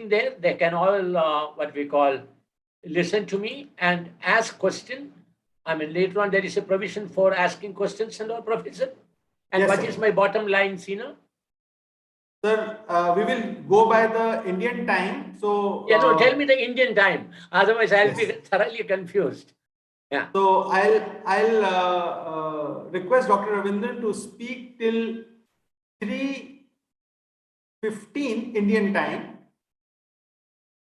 there, they can all, what we call, listen to me and ask question. I mean, later on, there is a provision for asking questions and all, Professor. And Yes, what sir. is my bottom line, Sina? Sir, we will go by the Indian time. So, Yeah, no, tell me the Indian time. Otherwise, I'll be yes. thoroughly confused. Yeah. So I'll request Dr. Ravindran to speak till 3:15 Indian time.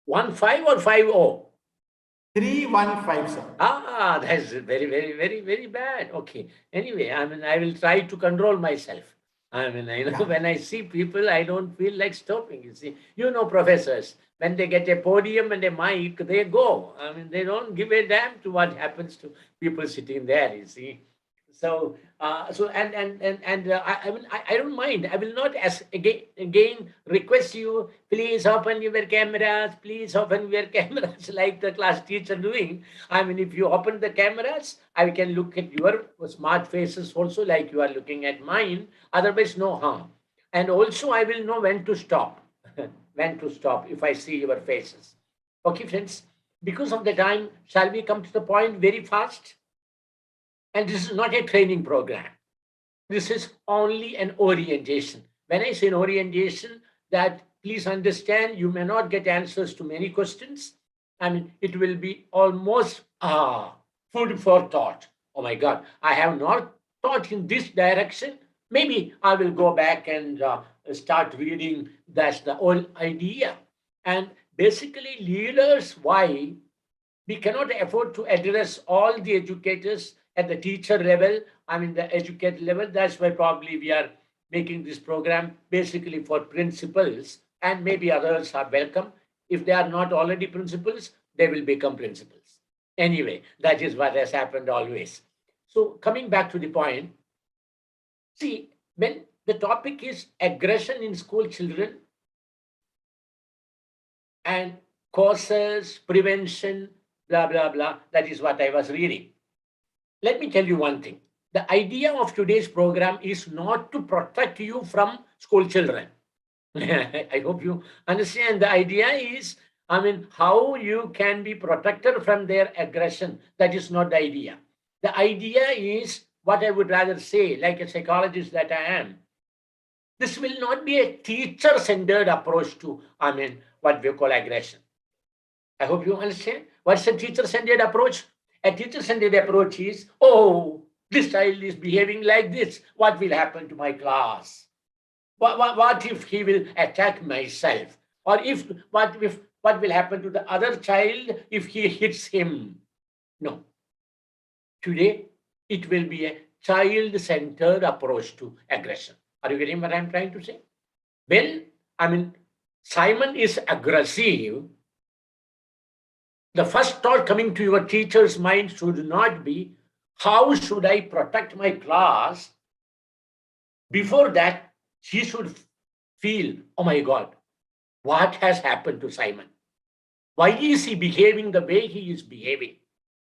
1-5 or 5-0? 3:15, sir. Ah, that's very, very, very, very bad. Okay. Anyway, I mean, I will try to control myself. I mean, Yeah. when I see people, I don't feel like stopping. You see, professors, when they get a podium and a mic, they go. I mean, they don't give a damn to what happens to people sitting there. You see, so I don't mind. I will not again request you. Please open your cameras. Please open your cameras, like the class teacher doing. I mean, if you open the cameras, I can look at your smart faces also, like you are looking at mine. Otherwise, no harm. And also, I will know when to stop. When to stop if I see your faces. Okay, friends. Because of the time, shall we come to the point very fast? And this is not a training program. This is only an orientation. When I say an orientation, that please understand, you may not get answers to many questions. I mean, it will be almost food for thought. Oh my God, I have not thought in this direction. Maybe I will go back and start reading. That's the whole idea. And basically, leaders, why we cannot afford to address all the educators at the teacher level, I mean the educator level. That's why probably we are making this program basically for principals, and maybe others are welcome. If they are not already principals, they will become principals. Anyway, that is what has happened always. So coming back to the point, see, when the topic is aggression in school children and causes, prevention, blah, blah, blah. That is what I was reading. Let me tell you one thing. The idea of today's program is not to protect you from school children. I hope you understand. The idea is, I mean, how you can be protected from their aggression. That is not the idea. The idea is what I would rather say, like a psychologist that I am. This will not be a teacher-centered approach to, I mean, what we call aggression. I hope you understand. What's a teacher-centered approach? A teacher-centered approach is, oh, this child is behaving like this. What will happen to my class? What if he will attack myself? Or what will happen to the other child if he hits him? No. Today, it will be a child-centered approach to aggression. Are you getting what I'm trying to say? When, I mean, Simon is aggressive, the first thought coming to your teacher's mind should not be, how should I protect my class? Before that, she should feel, oh my God, what has happened to Simon? Why is he behaving the way he is behaving?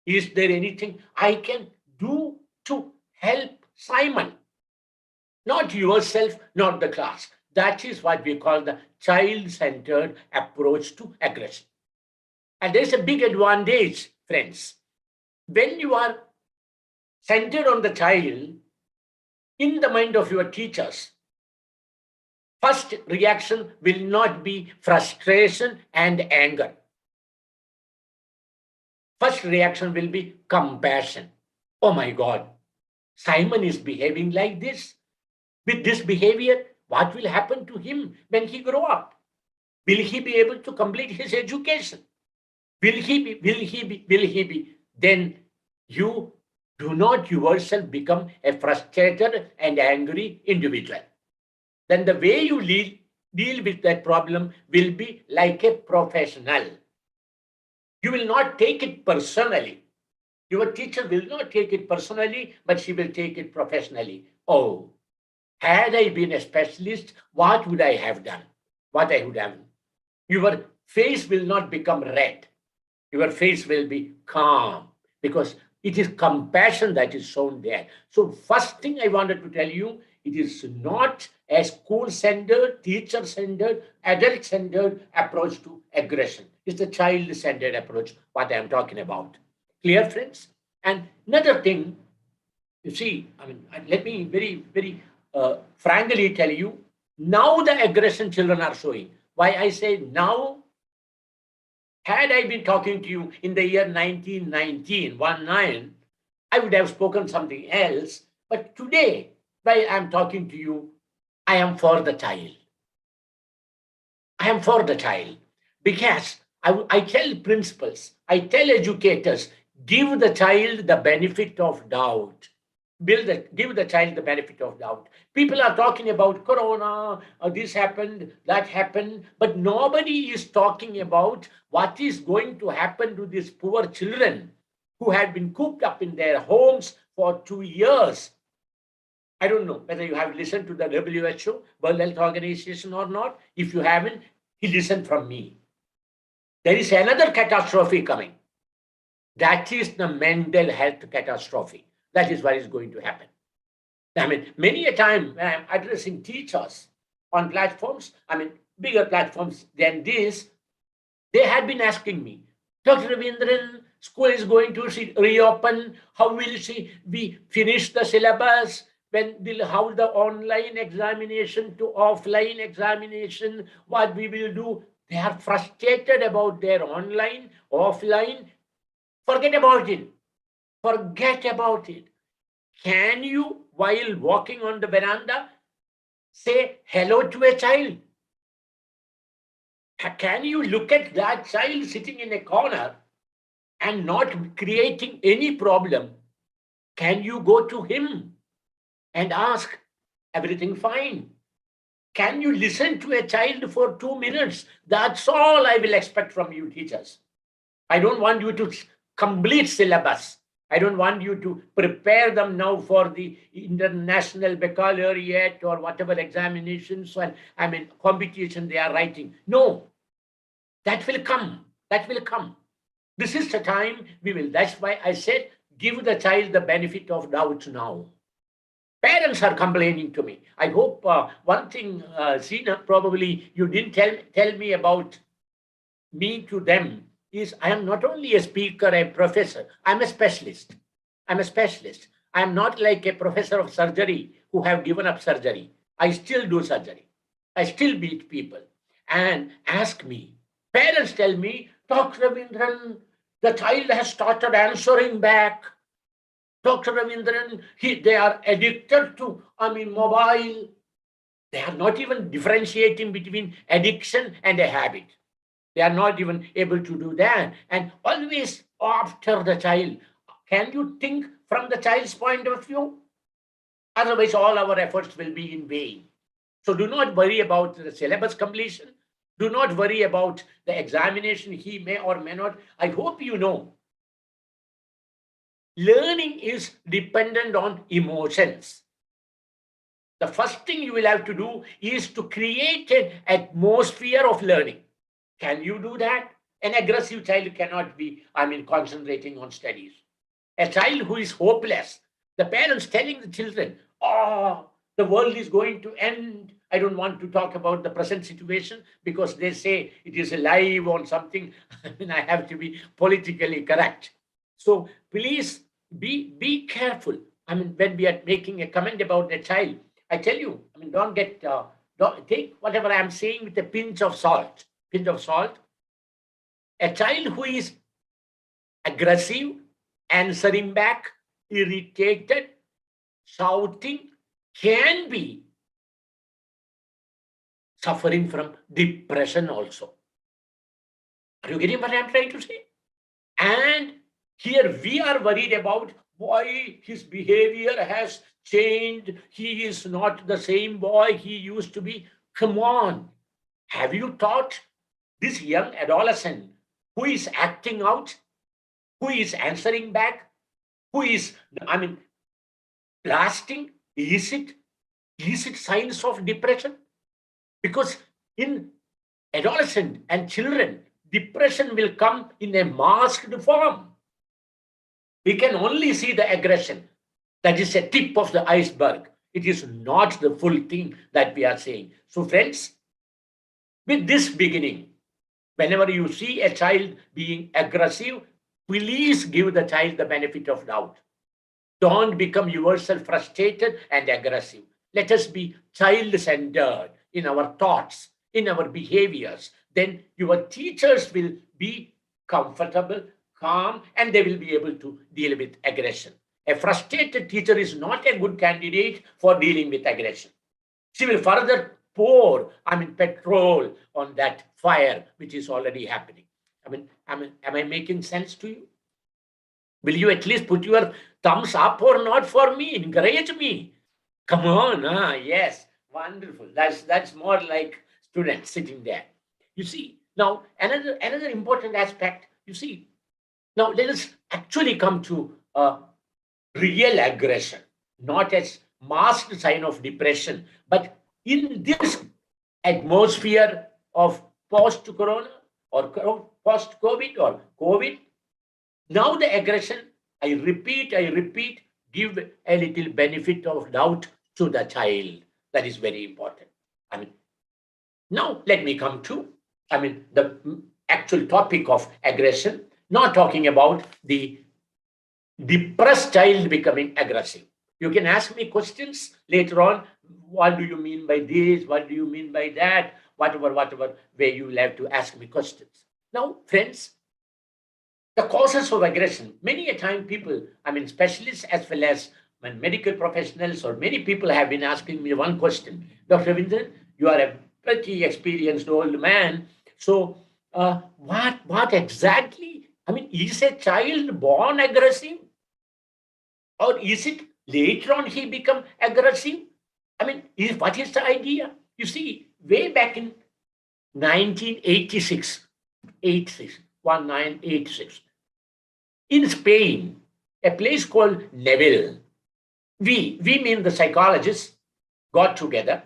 Is there anything I can do to help Simon? Not yourself, not the class. That is what we call the child-centered approach to aggression. And there's a big advantage, friends. When you are centered on the child, in the mind of your teachers, first reaction will not be frustration and anger. First reaction will be compassion. Oh my God, Simon is behaving like this. With this behavior, what will happen to him when he grow up? Will he be able to complete his education? Will he be? Then you do not yourself become a frustrated and angry individual. Then the way you deal with that problem will be like a professional. You will not take it personally. Your teacher will not take it personally, but she will take it professionally. Oh, had I been a specialist, what would I have done? What I would have done? Your face will not become red. Your face will be calm because it is compassion that is shown there. So first thing I wanted to tell you, it is not a school-centered, teacher-centered, adult-centered approach to aggression. It's the child-centered approach, what I am talking about. Clear, friends? And another thing, you see, let me very frankly tell you, now the aggression children are showing. Why I say now? Had I been talking to you in the year 1919, I would have spoken something else. But today, while I'm talking to you, I am for the child. I am for the child because I tell principals, I tell educators, give the child the benefit of doubt. Give the child the benefit of doubt. People are talking about corona, this happened, that happened, but nobody is talking about what is going to happen to these poor children who have been cooped up in their homes for 2 years. I don't know whether you have listened to the WHO, World Health Organization, or not. If you haven't, listen from me. There is another catastrophe coming. That is the mental health catastrophe. That is what is going to happen. Many a time when I'm addressing teachers on platforms, bigger platforms than this, they had been asking me, Dr. Ravindran, school is going to reopen. How will we finish the syllabus? How the online examination to offline examination, what we will do? They are frustrated about their online, offline. Forget about it. Forget about it. Can you, while walking on the veranda, say hello to a child? Can you look at that child sitting in a corner and not creating any problem? Can you go to him and ask, everything fine? Can you listen to a child for 2 minutes? That's all I will expect from you, teachers. I don't want you to complete syllabus. I don't want you to prepare them now for the international baccalaureate or whatever examinations and competition they are writing. No, that will come. That will come. This is the time we will. That's why I said, give the child the benefit of doubt now. Parents are complaining to me. I hope one thing, Sina, probably you didn't tell me about me to them is I am not only a speaker, a professor, I'm a specialist. I'm a specialist. I'm not like a professor of surgery who have given up surgery. I still do surgery. I still meet people and ask me. Parents tell me, Dr. Ravindran, the child has started answering back. Dr. Ravindran, they are addicted to, mobile. They are not even differentiating between addiction and a habit. They are not even able to do that. And always after the child. Can you think from the child's point of view? Otherwise, all our efforts will be in vain. So do not worry about the syllabus completion. Do not worry about the examination he may or may not. I hope you know. Learning is dependent on emotions. The first thing you will have to do is to create an atmosphere of learning. Can you do that? An aggressive child cannot be, concentrating on studies. A child who is hopeless, the parents telling the children, the world is going to end. I don't want to talk about the present situation because they say it is live on something. I have to be politically correct. So please be careful. When we are making a comment about a child, I tell you, don't take whatever I am saying with a pinch of salt. Pinch of salt. A child who is aggressive, answering back, irritated, shouting, can be suffering from depression also. Are you getting what I'm trying to say? And here we are worried about why his behavior has changed. He is not the same boy he used to be. Come on. Have you taught this young adolescent who is acting out, who is answering back, who is, blasting? Is it signs of depression? Because in adolescent and children, depression will come in a masked form. We can only see the aggression. That is a tip of the iceberg. It is not the full thing that we are saying. So friends, with this beginning, whenever you see a child being aggressive, please give the child the benefit of doubt. Don't become yourself frustrated and aggressive. Let us be child-centered in our thoughts, in our behaviors. Then your teachers will be comfortable, calm, and they will be able to deal with aggression. A frustrated teacher is not a good candidate for dealing with aggression. She will further pour, petrol on that fire which is already happening. Am I making sense to you? Will you at least put your thumbs up or not for me? Encourage me. Come on. Yes. Wonderful. That's more like students sitting there. You see, now another important aspect, you see, now let us actually come to real aggression, not as masked sign of depression, but in this atmosphere of post-corona or post-COVID or COVID, now the aggression, I repeat, give a little benefit of doubt to the child. That is very important. Now let me come to, the actual topic of aggression, not talking about the depressed child becoming aggressive. You can ask me questions later on. What do you mean by this? What do you mean by that? Whatever way you will have to ask me questions. Now, friends, the causes of aggression. Many a time people, specialists as well as medical professionals or many people have been asking me one question. Dr. Ravindran, you are a pretty experienced old man. So what exactly, is a child born aggressive? Or is it later on he become aggressive? What is the idea? You see, way back in 1986, 1986, in Spain, a place called Neville, we mean the psychologists, got together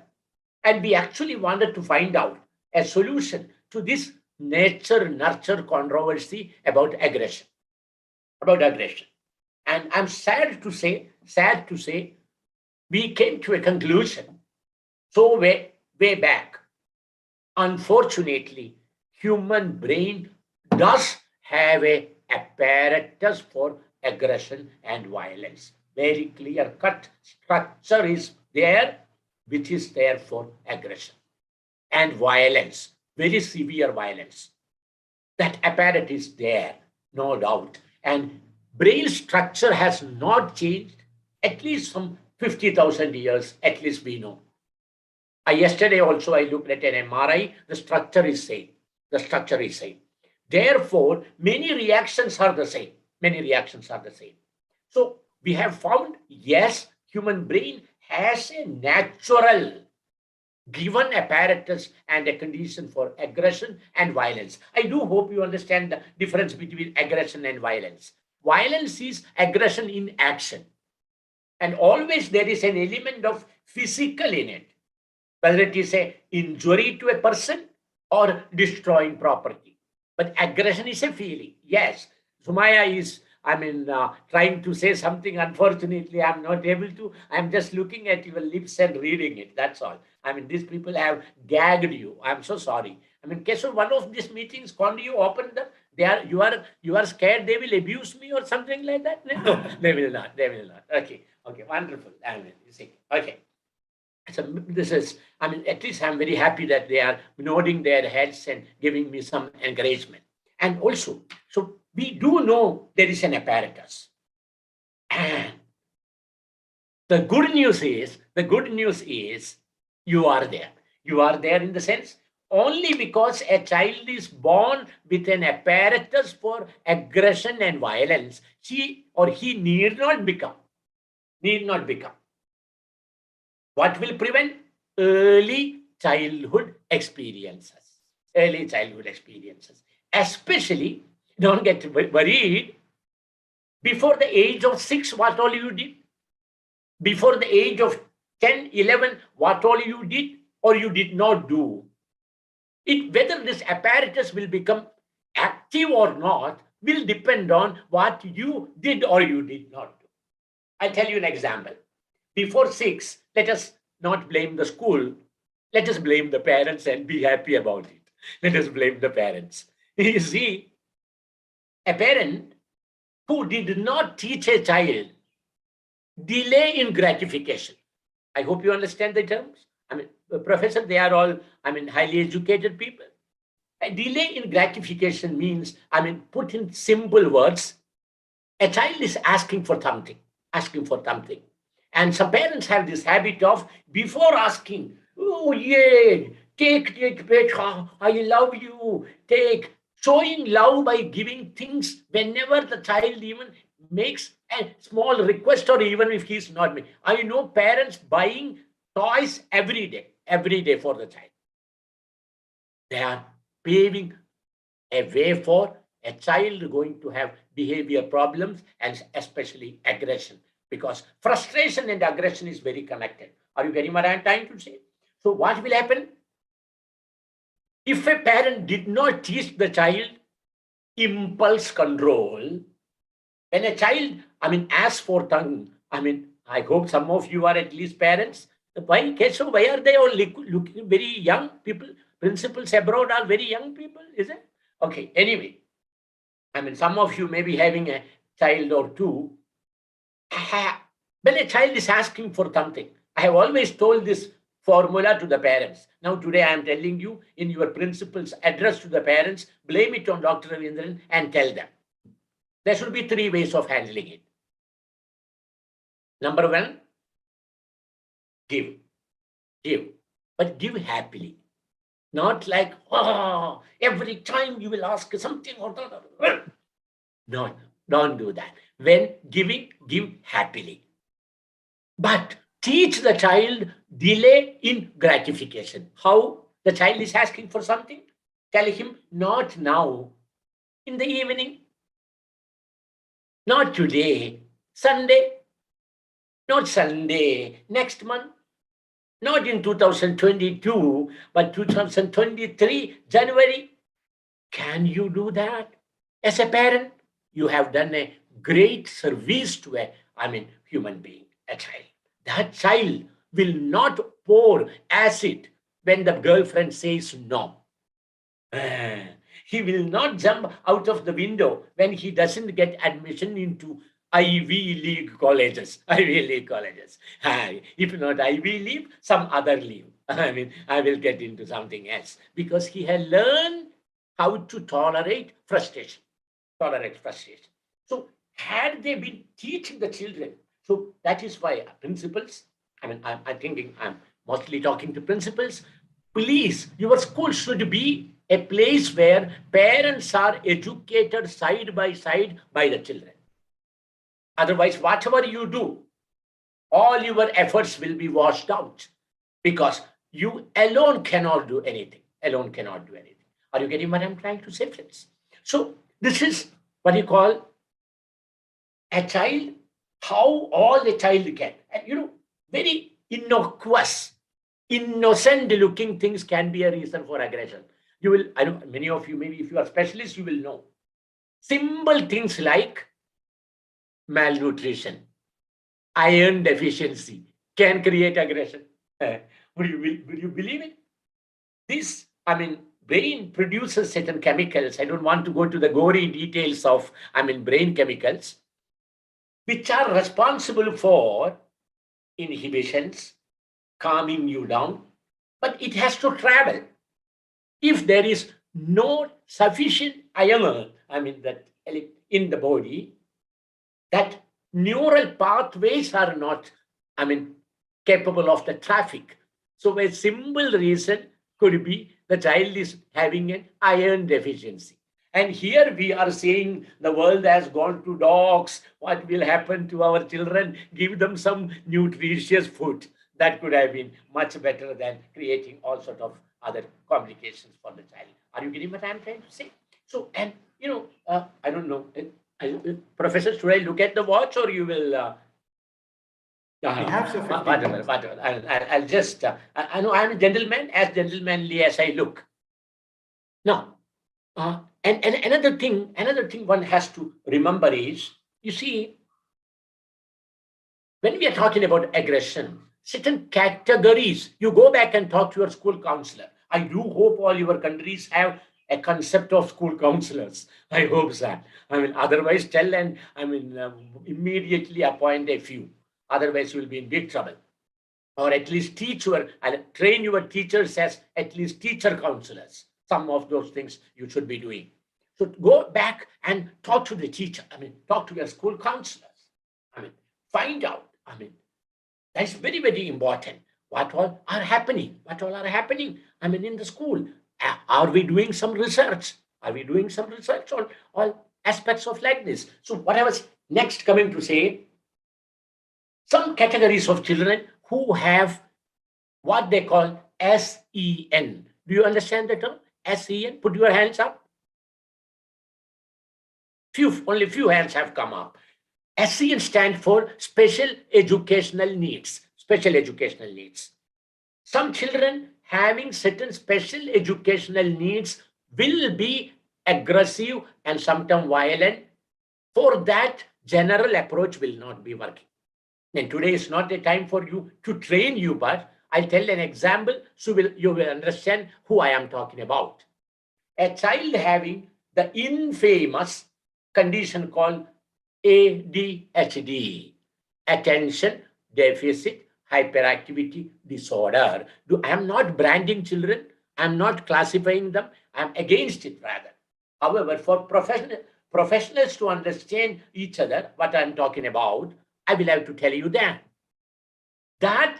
and we actually wanted to find out a solution to this nature-nurture controversy about aggression. And I'm sad to say, we came to a conclusion. So way back, unfortunately, human brain does have a apparatus for aggression and violence. Very clear-cut structure is there, which is there for aggression and violence, very severe violence. That apparatus is there, no doubt. And brain structure has not changed, at least some 50,000 years, at least we know. Yesterday also I looked at an MRI, the structure is same. Therefore, many reactions are the same. So we have found, yes, human brain has a natural given apparatus and a condition for aggression and violence. I do hope you understand the difference between aggression and violence. Violence is aggression in action. And always there is an element of physical in it, whether it is an injury to a person or destroying property. But aggression is a feeling. Yes, Sumaya is, trying to say something. Unfortunately, I'm not able to. I'm just looking at your lips and reading it. That's all. These people have gagged you. I'm so sorry. Keshav, one of these meetings, can't you open the? You are scared they will abuse me or something like that? No, they will not. Okay, wonderful. You see, okay. So this is, at least I'm very happy that they are nodding their heads and giving me some encouragement. And also, so we do know there is an apparatus. And the good news is you are there. You are there in the sense only because a child is born with an apparatus for aggression and violence, she or he need not become. What will prevent? Early childhood experiences. Especially, don't get worried, before the age of 6, what all you did? Before the age of 10, 11, what all you did or you did not do? Whether this apparatus will become active or not will depend on what you did or you did not do. I'll tell you an example. before 6, let us not blame the school. Let us blame the parents and be happy about it. Let us blame the parents. You see, a parent who did not teach a child delay in gratification. I hope you understand the terms. I mean, professor, they are all, I mean, highly educated people. A delay in gratification means, I mean, put in simple words, a child is asking for something, asking for something. And some parents have this habit of, before asking, oh, yeah, take, Petra, I love you, take. Showing love by giving things whenever the child even makes a small request, or even if he's not making. I know parents buying toys every day for the child. They are paving a way for a child going to have behavior problems and especially aggression, because frustration and aggression is very connected. Are you getting what I'm trying to say? So what will happen if a parent did not teach the child impulse control? When a child, I mean, asks for tongue, I mean, I hope some of you are at least parents. Why, Keshav, why are they all looking very young people? Principals abroad are very young people, is it? Okay, anyway, I mean, some of you may be having a child or two. When a child is asking for something, I have always told this formula to the parents. Now, today I am telling you in your principal's address to the parents, blame it on Dr. Ravindran and tell them. There should be 3 ways of handling it. Number 1, give, but give happily. Not like, oh, every time you will ask something or that. No, don't do that. When giving, give happily. But teach the child delay in gratification. How? The child is asking for something. Tell him, not now, in the evening, not today, Sunday, not Sunday, next month, not in 2022, but 2023, January. Can you do that? As a parent, you have done a great service to human being, a child. That child will not pour acid when the girlfriend says no. He will not jump out of the window when he doesn't get admission into Ivy League colleges. Ivy League colleges. If not Ivy League, some other league. I will get into something else because he has learned how to tolerate frustration. Tolerate frustration. So, had they been teaching the children, so that is why principals, I'm thinking, I'm mostly talking to principals. Please, your school should be a place where parents are educated side by side by the children. Otherwise, whatever you do, all your efforts will be washed out because you alone cannot do anything. Alone cannot do anything. Are you getting what I'm trying to say, friends? So, this is what you call a child, how all a child can. And very innocuous, innocent looking things can be a reason for aggression. You will, I know many of you, maybe if you are specialists, you will know. Simple things like malnutrition, iron deficiency can create aggression. Would you believe it? This, brain produces certain chemicals. I don't want to go to the gory details of, brain chemicals, which are responsible for inhibitions, calming you down, but it has to travel. If there is no sufficient iron, that in the body, that neural pathways are not, capable of the traffic. So a simple reason could be the child is having an iron deficiency. And here we are saying the world has gone to dogs. What will happen to our children? Give them some nutritious food. That could have been much better than creating all sort of other complications for the child. Are you getting what I'm trying to say? So, and I don't know, Professor, should I look at the watch or you will? We have so 15 Whatever, minutes. whatever. I'll just. I know I'm a gentleman, as gentlemanly as I look. Now, and another thing one has to remember is, you see, when we are talking about aggression, certain categories, you go back and talk to your school counselor. I do hope all your countries have a concept of school counselors. I hope that. I mean, otherwise, tell and immediately appoint a few. Otherwise, you will be in big trouble. Or at least teach your and train your teachers as at least teacher counselors. Some of those things you should be doing. So go back and talk to the teacher. Talk to your school counselors. Find out. That's very, very important. What all are happening? What all are happening? In the school. Are we doing some research? Are we doing some research on all aspects of like this? So what I was next coming to say, some categories of children who have what they call SEN. Do you understand the term? SEN? Put your hands up. Only few hands have come up. SEN stands for Special Educational Needs. Special Educational Needs. Some children having certain special educational needs will be aggressive and sometimes violent. For that, general approach will not be working. And today is not the time for you to train you, but I'll tell an example so you will understand who I am talking about. A child having the infamous condition called ADHD, Attention Deficit Hyperactivity Disorder. I am not branding children. I am not classifying them. I am against it rather. However, for professionals to understand each other, what I am talking about, I will have to tell you that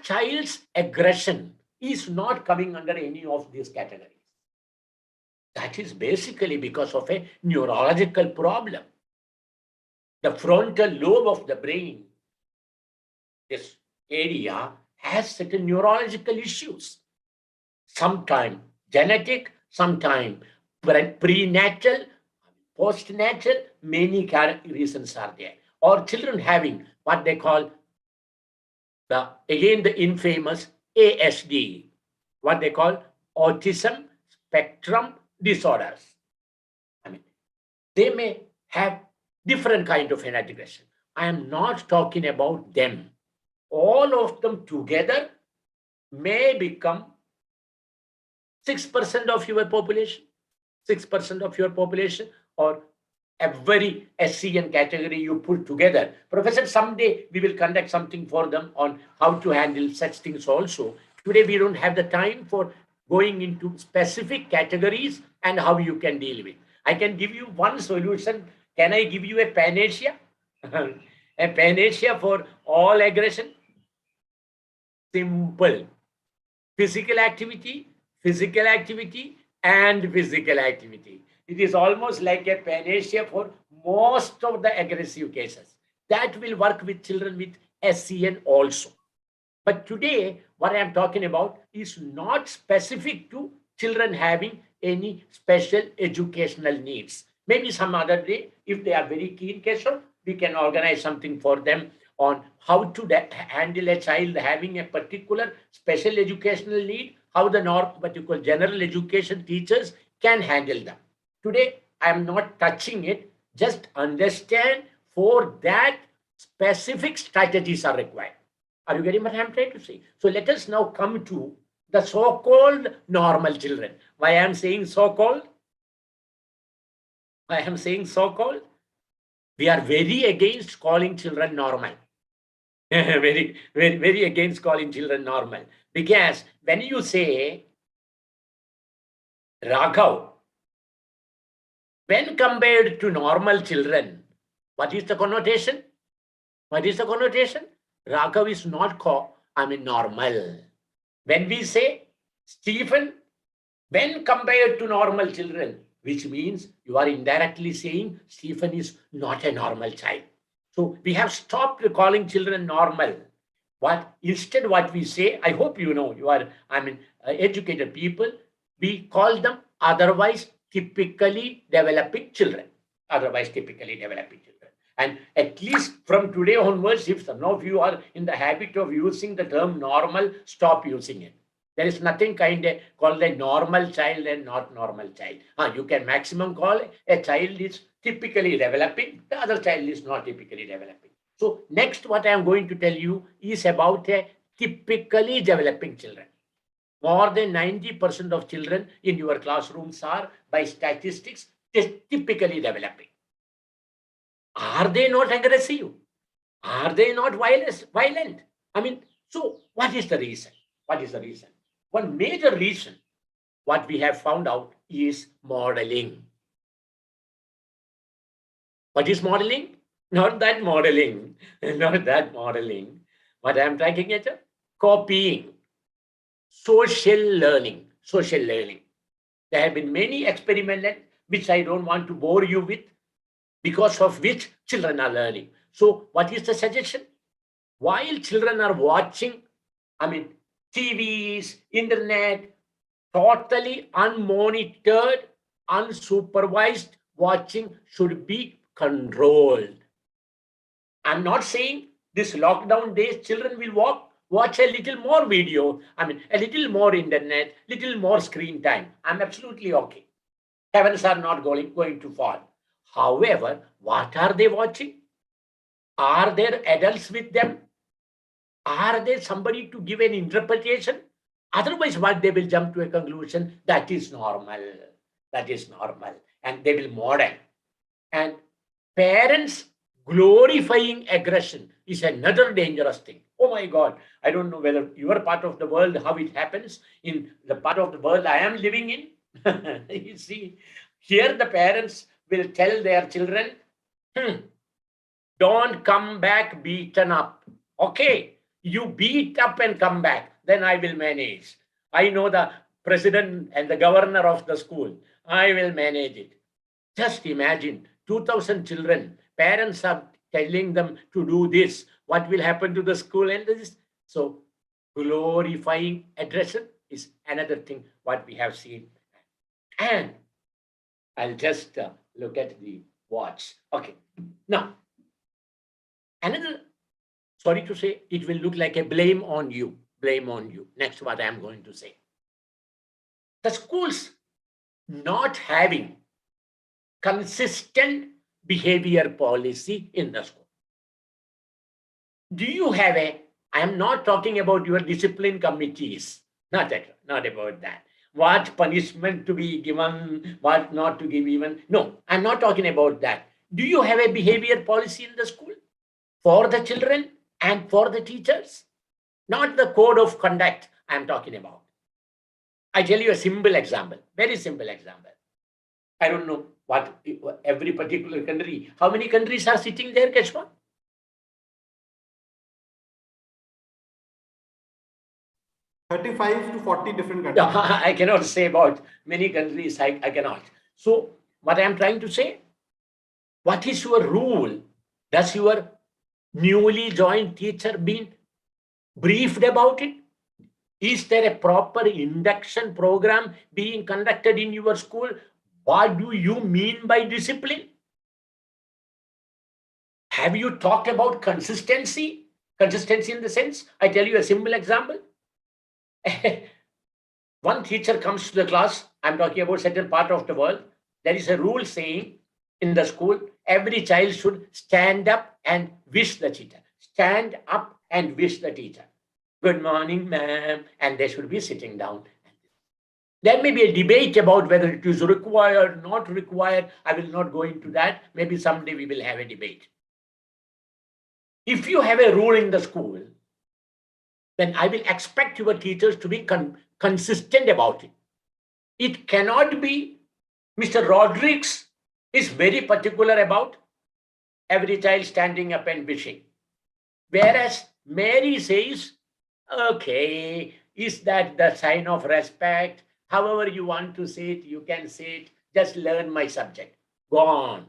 child's aggression is not coming under any of these categories. That is basically because of a neurological problem. The frontal lobe of the brain, this area, has certain neurological issues. Sometimes genetic, sometimes prenatal, postnatal, many reasons are there. Or children having what they call the infamous ASD, what they call autism spectrum disorders. They may have different kind of an aggression. I am not talking about them. All of them together may become 6% of your population, 6% of your population, or every SCN category you put together. Professor, someday we will conduct something for them on how to handle such things also. Today we don't have the time for going into specific categories and how you can deal with. I can give you one solution. Can I give you a panacea? A panacea for all aggression? Simple. Physical activity, physical activity, and physical activity. It is almost like a panacea for most of the aggressive cases. That will work with children with SCN also. But today, what I am talking about is not specific to children having any special educational needs. Maybe some other day, if they are very keen, Keshav, we can organize something for them on how to handle a child having a particular special educational need, how the particular general education teachers can handle them. Today, I am not touching it. Just understand for that specific strategies are required. Are you getting what I am trying to say? So let us now come to the so-called normal children. Why I am saying so-called? I am saying so-called. We are very against calling children normal. very, very, very against calling children normal. Because when you say Raghav, when compared to normal children, what is the connotation? What is the connotation? Raghav is not normal. When we say Stephen, when compared to normal children, which means you are indirectly saying Stephen is not a normal child. So we have stopped calling children normal. Instead what we say, I hope you know, you are, educated people, we call them otherwise typically developing children. Otherwise typically developing children. And at least from today onwards, if some of you are in the habit of using the term normal, stop using it. There is nothing called a normal child and not normal child. You can maximum call a child is typically developing, the other child is not typically developing. So next, what I am going to tell you is about a typically developing children. More than 90% of children in your classrooms are, by statistics, typically developing. Are they not aggressive? Are they not violent? I mean, so what is the reason? What is the reason? One major reason, what we have found out, is modeling. What is modeling? Not that modeling, not that modeling. What I am talking about? Copying. Social learning. Social learning. There have been many experiments which I don't want to bore you with, because of which children are learning. So, what is the suggestion? While children are watching, TVs, internet, totally unmonitored, unsupervised watching should be controlled. I'm not saying this lockdown days children will watch a little more video, a little more internet, little more screen time. I'm absolutely okay. Heavens are not going to fall. However, what are they watching? Are there adults with them? Are there somebody to give an interpretation? Otherwise, what they will jump to a conclusion, that is normal. That is normal. And they will model. And parents glorifying aggression is another dangerous thing. Oh my God, I don't know whether your part of the world, how it happens. In the part of the world I am living in, you see, here the parents will tell their children, don't come back beaten up. Okay, you beat up and come back, then I will manage. I know the president and the governor of the school. I will manage it. Just imagine 2,000 children, parents are telling them to do this. What will happen to the school and this? So glorifying aggression is another thing what we have seen. And I'll just look at the watch. Okay. Now, another, sorry to say, it will look like a blame on you. Blame on you. Next, what I am going to say. The schools not having consistent behavior policy in the school. Do you have I am not talking about your discipline committees, not about that. What punishment to be given, what not to give even. No, I'm not talking about that. Do you have a behavior policy in the school for the children and for the teachers? Not the code of conduct I'm talking about. I tell you a simple example, very simple example. I don't know what every particular country, how many countries are sitting there, Keshwan? 35 to 40 different countries. I cannot say about many countries, I cannot. So what I am trying to say, what is your rule? Does your newly joined teacher been briefed about it? Is there a proper induction program being conducted in your school? What do you mean by discipline? Have you talked about consistency? Consistency in the sense, I tell you a simple example. One teacher comes to the class, I'm talking about certain part of the world. There is a rule saying in the school, every child should stand up and wish the teacher. Stand up and wish the teacher. Good morning, ma'am. And they should be sitting down. There may be a debate about whether it is required, not required. I will not go into that. Maybe someday we will have a debate. If you have a rule in the school, then I will expect your teachers to be consistent about it. It cannot be Mr. Rodriguez is very particular about every child standing up and wishing. Whereas Mary says, okay, is that the sign of respect? However you want to say it, you can say it. Just learn my subject. Go on.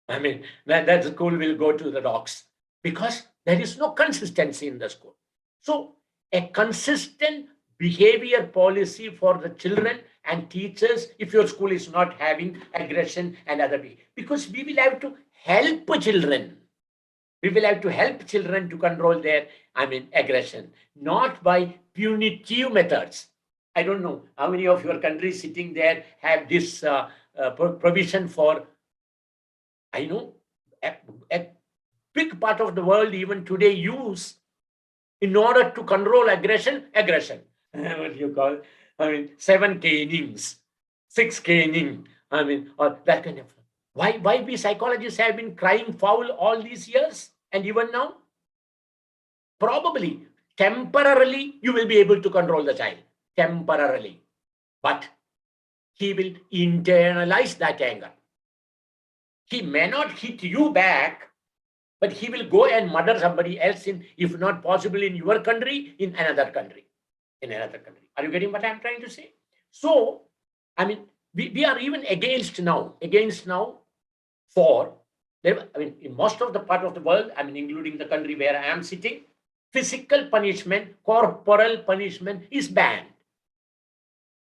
I mean, that school will go to the rocks because there is no consistency in the school. So a consistent behavior policy for the children and teachers, if your school is not having aggression and other behavior, because we will have to help children. We will have to help children to control their, aggression, not by punitive methods. I don't know how many of your countries sitting there have this provision for, a big part of the world even today use in order to control aggression. What you call, 7K innings, 6K inning, or that kind of. Why we psychologists have been crying foul all these years and even now? Probably, temporarily, you will be able to control the child. Temporarily. But he will internalize that anger. He may not hit you back, but he will go and murder somebody else in, if not possible in your country, in another country. In another country. Are you getting what I'm trying to say? So, we are even against now for, in most of the part of the world, including the country where I am sitting, physical punishment, corporal punishment is banned.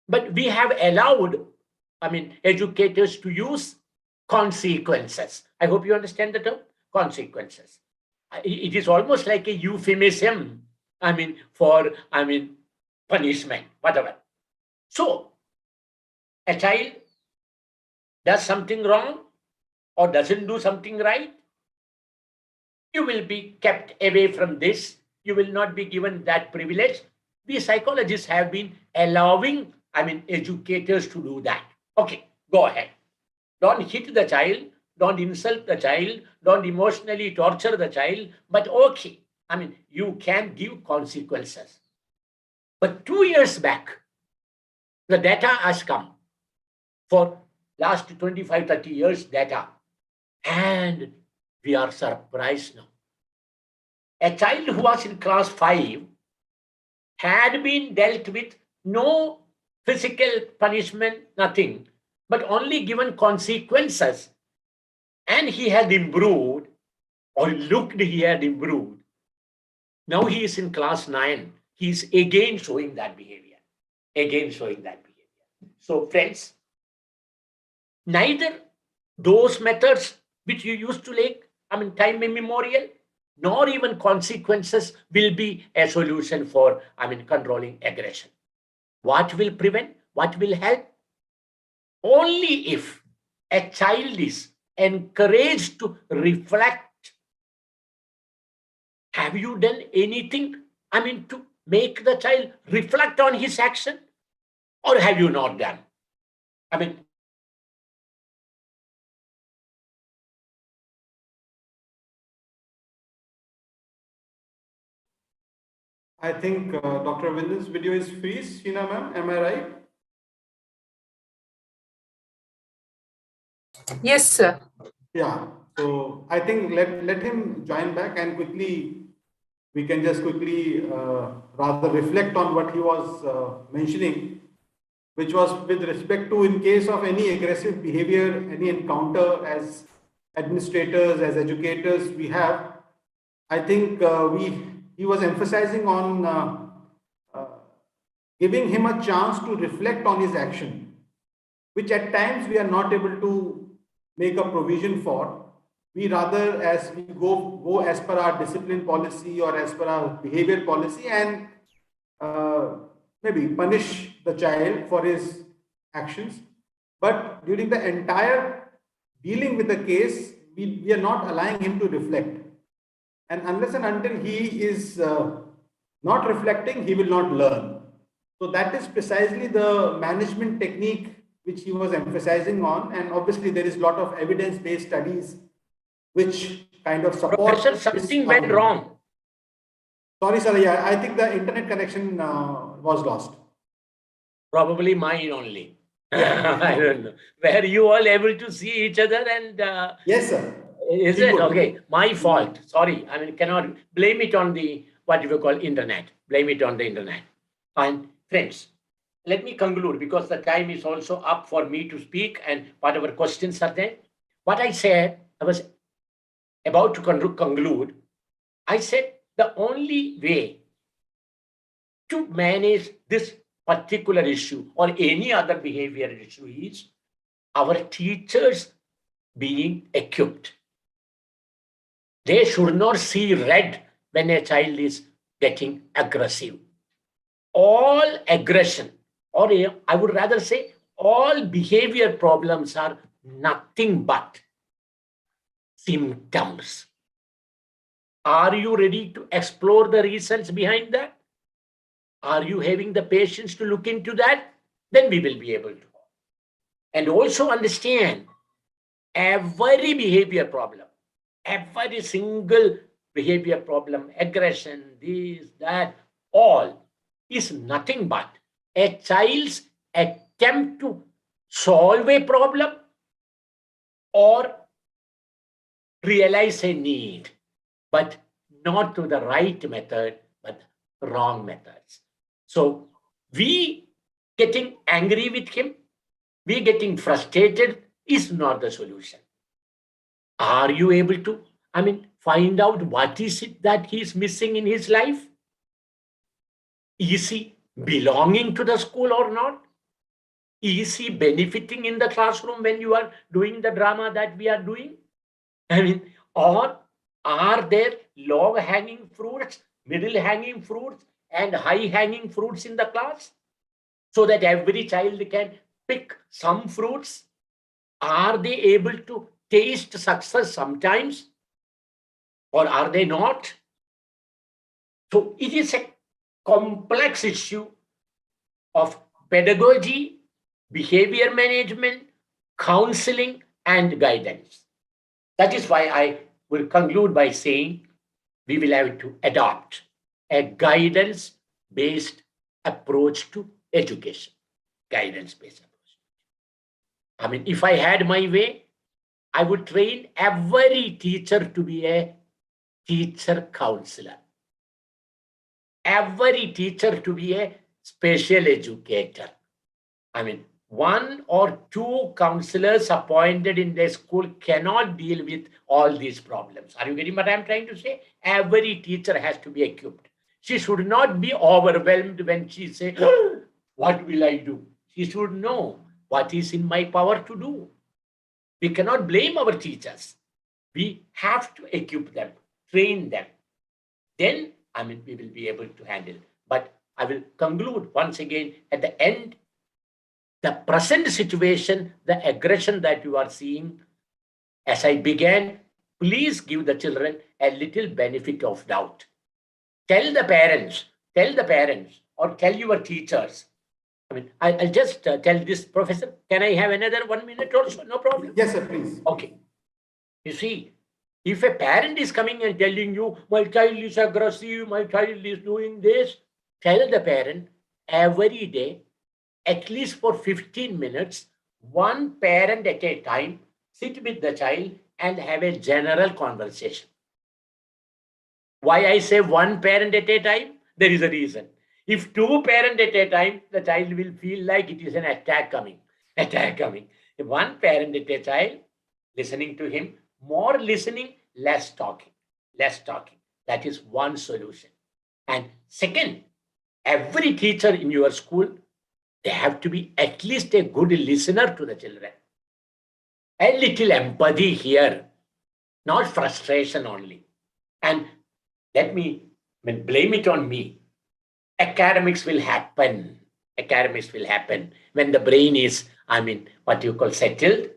But we have allowed, educators to use consequences. I hope you understand the term, consequences. It is almost like a euphemism, for, punishment, whatever. So, a child does something wrong or doesn't do something right, you will be kept away from this. You will not be given that privilege. We psychologists have been allowing, educators to do that. Okay, go ahead. Don't hit the child. Don't insult the child. Don't emotionally torture the child. But okay, you can give consequences. But 2 years back, the data has come for last 25, 30 years data. And we are surprised now. A child who was in class 5 had been dealt with no physical punishment, nothing, but only given consequences. And he had improved, or looked he had improved. Now he is in class 9. He is again showing that behavior. So friends, neither those methods which you used to like, time immemorial, nor even consequences will be a solution for, controlling aggression. What will prevent? What will help? Only if a child is encouraged to reflect. Have you done anything, to make the child reflect on his action? Or have you not done? I think Dr. Ravindran's video is freeze, Sheena ma'am. Am I right? Yes, sir. Yeah. So I think let him join back and quickly we can just quickly rather reflect on what he was mentioning, which was with respect to in case of any aggressive behavior, any encounter as administrators, as educators we have. I think he was emphasizing on giving him a chance to reflect on his action, which at times we are not able to make a provision for. We rather, as we go as per our discipline policy or as per our behavior policy, and maybe punish the child for his actions. But during the entire dealing with the case, we are not allowing him to reflect. And unless and until he is not reflecting, he will not learn. So that is precisely the management technique which he was emphasizing on. And obviously there is a lot of evidence-based studies which kind of support. Professor, something went wrong. Sorry, sir. Yeah, I think the internet connection was lost. Probably mine only. I don't know. Were you all able to see each other? And yes, sir. Is it? Okay. My fault. Sorry. Cannot blame it on the, what you call, internet. Blame it on the internet. And friends, let me conclude because the time is also up for me to speak and whatever questions are there. What I said, I was about to conclude. I said the only way to manage this particular issue or any other behavioral issue is our teachers being equipped. They should not see red when a child is getting aggressive. All aggression, or I would rather say all behavior problems are nothing but symptoms. Are you ready to explore the reasons behind that? Are you having the patience to look into that? Then we will be able to. And also understand every behavior problem, every single behavior problem, aggression, this, that, all is nothing but a child's attempt to solve a problem or realize a need, but not to the right method, but wrong methods. So we getting angry with him, we getting frustrated is not the solution. Are you able to, find out what is it that he is missing in his life? Is he belonging to the school or not? Is he benefiting in the classroom when you are doing the drama that we are doing? Or are there low hanging fruits, middle hanging fruits, and high hanging fruits in the class so that every child can pick some fruits? Are they able to taste success sometimes, or are they not? So it is a complex issue of pedagogy, behavior management, counseling, and guidance. That is why I will conclude by saying we will have to adopt a guidance based approach to education. Guidance based approach. If I had my way, I would train every teacher to be a teacher counselor, every teacher to be a special educator. One or two counselors appointed in the school cannot deal with all these problems. Are you getting what I'm trying to say? Every teacher has to be equipped. She should not be overwhelmed when she says, what will I do? She should know what is in my power to do. We cannot blame our teachers. We have to equip them, train them. Then, we will be able to handle. But I will conclude once again at the end. The present situation, the aggression that you are seeing, as I began, please give the children a little benefit of doubt. Tell the parents, or tell your teachers. I'll just tell this, Professor. Can I have another 1 minute or so? No problem. Yes, sir, please. Okay. You see, if a parent is coming and telling you, my child is aggressive, my child is doing this, tell the parent every day, at least for 15 minutes, one parent at a time, sit with the child and have a general conversation. Why I say one parent at a time? There is a reason. If two parents at a time, the child will feel like it is an attack coming. If one parent at a child, listening to him, more listening, less talking. That is one solution. And second, every teacher in your school, they have to be at least a good listener to the children. A little empathy here, not frustration only. And let me blame it on me. Academics will happen. When the brain is, settled.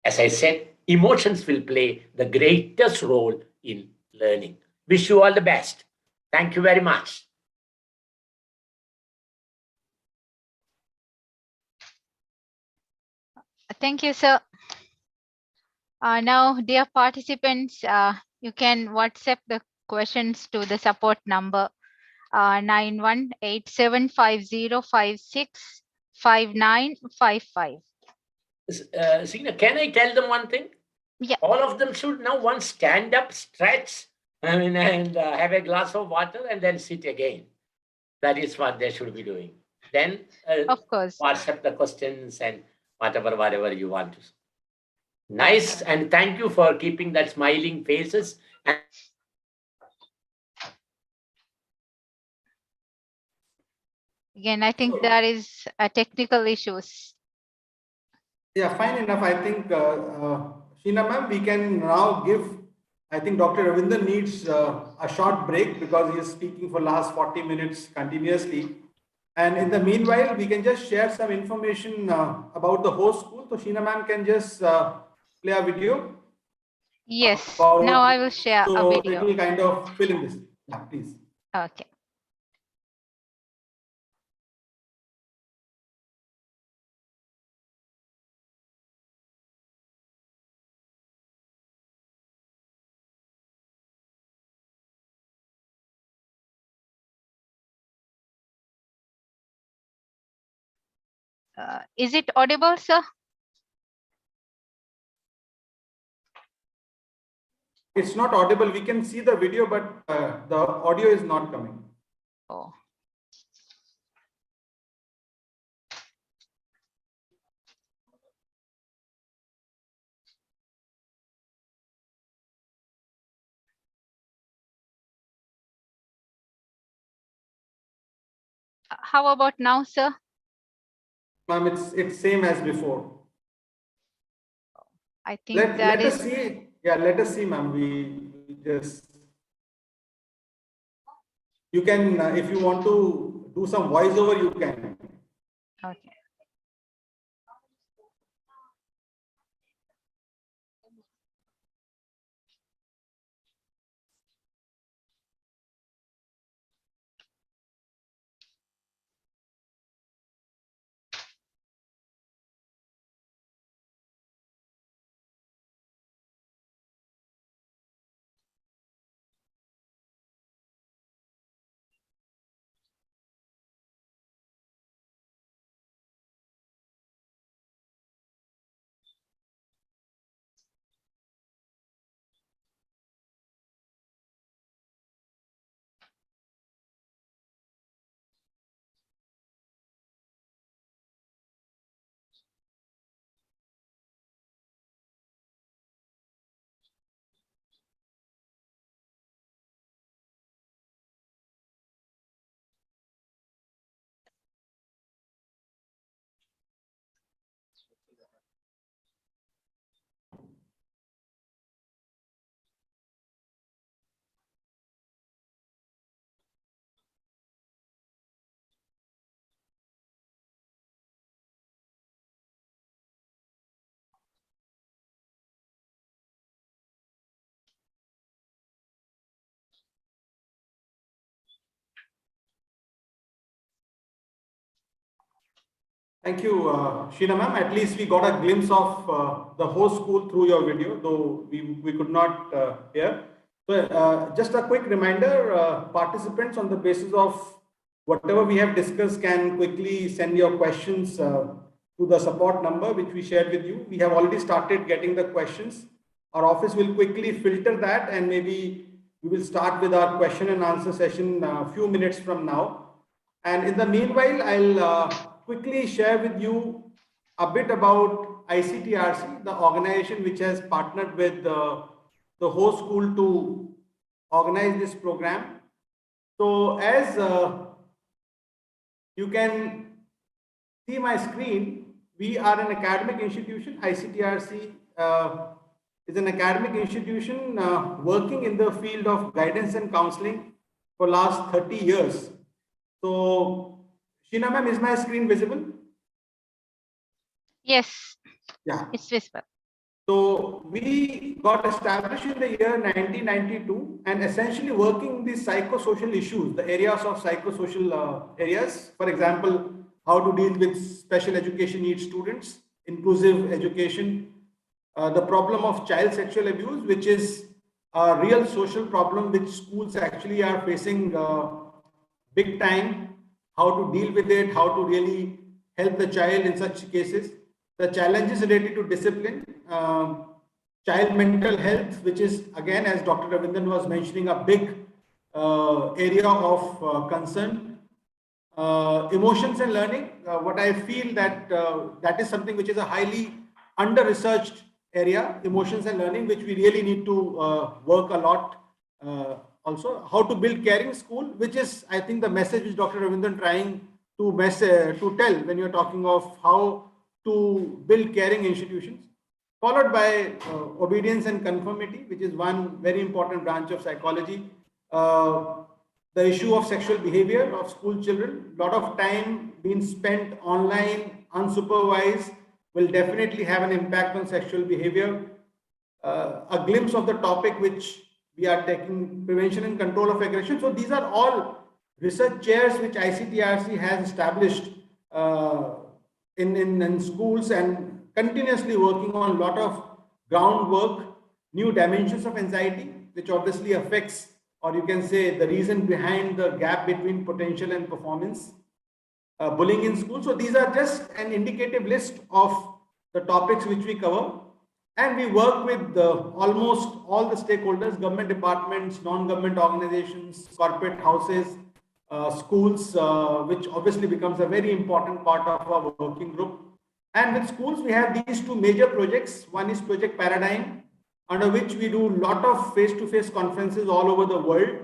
As I said, emotions will play the greatest role in learning. Wish you all the best. Thank you very much. Thank you, sir. Now, dear participants, you can WhatsApp the questions to the support number 918750565955. Sina, can I tell them one thing? Yeah. All of them should now once stand up, stretch, and have a glass of water and then sit again. That is what they should be doing. Then, of course, WhatsApp the questions and whatever you want to. Nice, and thank you for keeping that smiling faces. Again, I think there is a technical issues. Yeah, fine enough. I think, Sheena ma'am, we can now give, I think Dr. Ravindran needs a short break because he is speaking for last 40 minutes continuously. And in the meanwhile, we can just share some information about the host school. So Sheena ma'am can just play a video. Yes. about, Now I will share a so it video. will kind of fill in this. Yeah, please. Okay. Is it audible, sir? It's not audible. We can see the video, but the audio is not coming. Oh. How about now, sir? Ma'am, it's same as before. I think Let us see. Yeah, let us see, ma'am. We just, you can, if you want to do some voiceover, you can. Okay. Thank you, Sheena ma'am. At least we got a glimpse of the whole school through your video, though we could not hear. So just a quick reminder, participants, on the basis of whatever we have discussed, can quickly send your questions to the support number which we shared with you. We have already started getting the questions. Our office will quickly filter that, and maybe we will start with our question and answer session a few minutes from now. And in the meanwhile, I'll quickly share with you a bit about ICTRC, the organization which has partnered with the host school to organize this program. So as you can see my screen, we are an academic institution. ICTRC is an academic institution working in the field of guidance and counseling for last 30 years. So, Sheena ma'am, is my screen visible? Yes. Yeah. It's visible. So we got established in the year 1992 and essentially working these psychosocial issues, the areas of psychosocial areas. For example, how to deal with special education needs students, inclusive education, the problem of child sexual abuse, which is a real social problem which schools actually are facing big time, how to deal with it, how to really help the child in such cases, the challenges related to discipline, child mental health, which is again, as Dr. Ravindran was mentioning, a big area of concern, emotions and learning. What I feel that that is something which is a highly under-researched area, emotions and learning, which we really need to work a lot. Also, how to build caring school, which is, I think, the message which Dr. Ravindran trying to tell when you're talking of how to build caring institutions, followed by obedience and conformity, which is one very important branch of psychology. The issue of sexual behavior of school children, a lot of time being spent online, unsupervised, will definitely have an impact on sexual behavior. a glimpse of the topic which we are taking, prevention and control of aggression. So these are all research chairs which ICTRC has established in schools and continuously working on a lot of groundwork, new dimensions of anxiety, which obviously affects, or you can say, the reason behind the gap between potential and performance, bullying in school. So these are just an indicative list of the topics which we cover. And we work with almost all the stakeholders, government departments, non-government organizations, corporate houses, schools, which obviously becomes a very important part of our working group. And with schools, we have these two major projects. One is Project Paradigm, under which we do a lot of face-to-face conferences all over the world.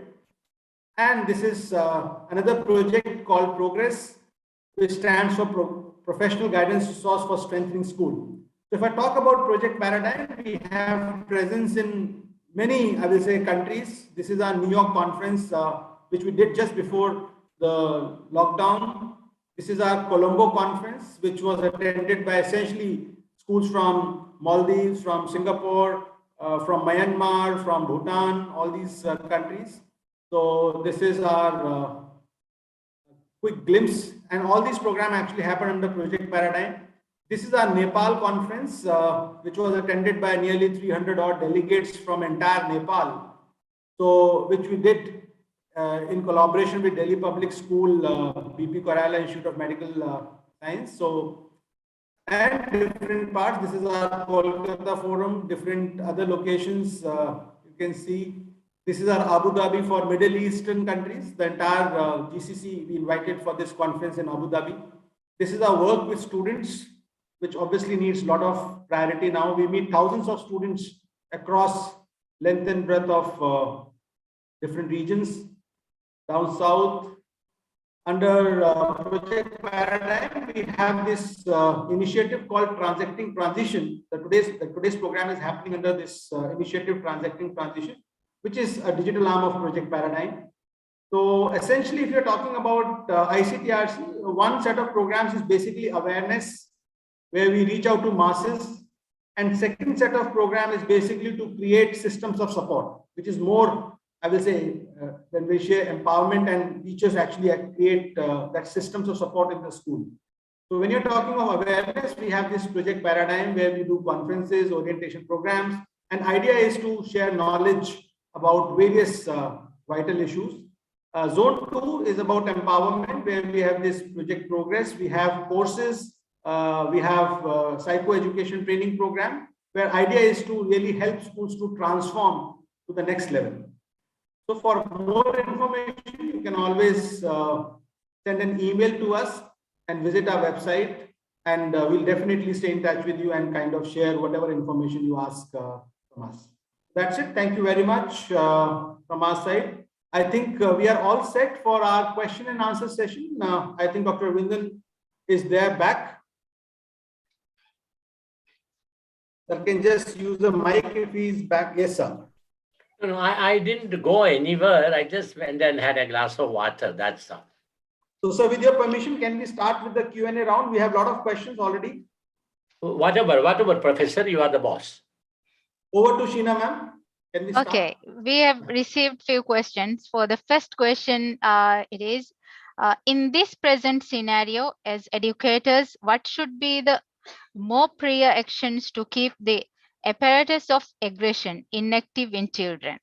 And this is another project called Progress, which stands for Professional Guidance Resource for Strengthening School. So if I talk about Project Paradigm, we have presence in many, I will say, countries. This is our New York conference, which we did just before the lockdown. This is our Colombo conference, which was attended by essentially schools from Maldives, from Singapore, from Myanmar, from Bhutan, all these countries. So this is our quick glimpse, and all these programs actually happen under Project Paradigm. This is our Nepal conference, which was attended by nearly 300 odd delegates from entire Nepal. So, which we did in collaboration with Delhi Public School, BP Koirala Institute of Medical Science. So, and different parts. This is our Kolkata forum, different other locations. You can see this is our Abu Dhabi for Middle Eastern countries. The entire GCC we invited for this conference in Abu Dhabi. This is our work with students, which obviously needs a lot of priority now. We meet thousands of students across length and breadth of different regions. Down south, under Project Paradigm, we have this initiative called Transacting Transition. Today's program is happening under this initiative Transacting Transition, which is a digital arm of Project Paradigm. So essentially, if you're talking about ICTRC, one set of programs is basically awareness, where we reach out to masses. And second set of program is basically to create systems of support, which is more, I will say, when we share empowerment, and teachers actually create that systems of support in the school. So when you're talking of awareness, we have this Project Paradigm where we do conferences, orientation programs, and idea is to share knowledge about various vital issues. Zone 2 is about empowerment, where we have this Project Progress. We have courses, we have psychoeducation training program, where idea is to really help schools to transform to the next level. So for more information, you can always send an email to us and visit our website, and we'll definitely stay in touch with you and kind of share whatever information you ask from us. That's it. Thank you very much from our side. I think we are all set for our question and answer session. I think Dr. Ravindran is there back. Sir can just use the mic if he's back. Yes, sir. No, I didn't go anywhere. I just went and had a glass of water. That's all. So, sir, with your permission, can we start with the Q&A round? We have a lot of questions already. Whatever, Professor, you are the boss. Over to Sheena, ma'am. Can we start? Okay, we have received few questions. For the first question, it is, in this present scenario, as educators, what should be the more prior actions to keep the apparatus of aggression inactive in children?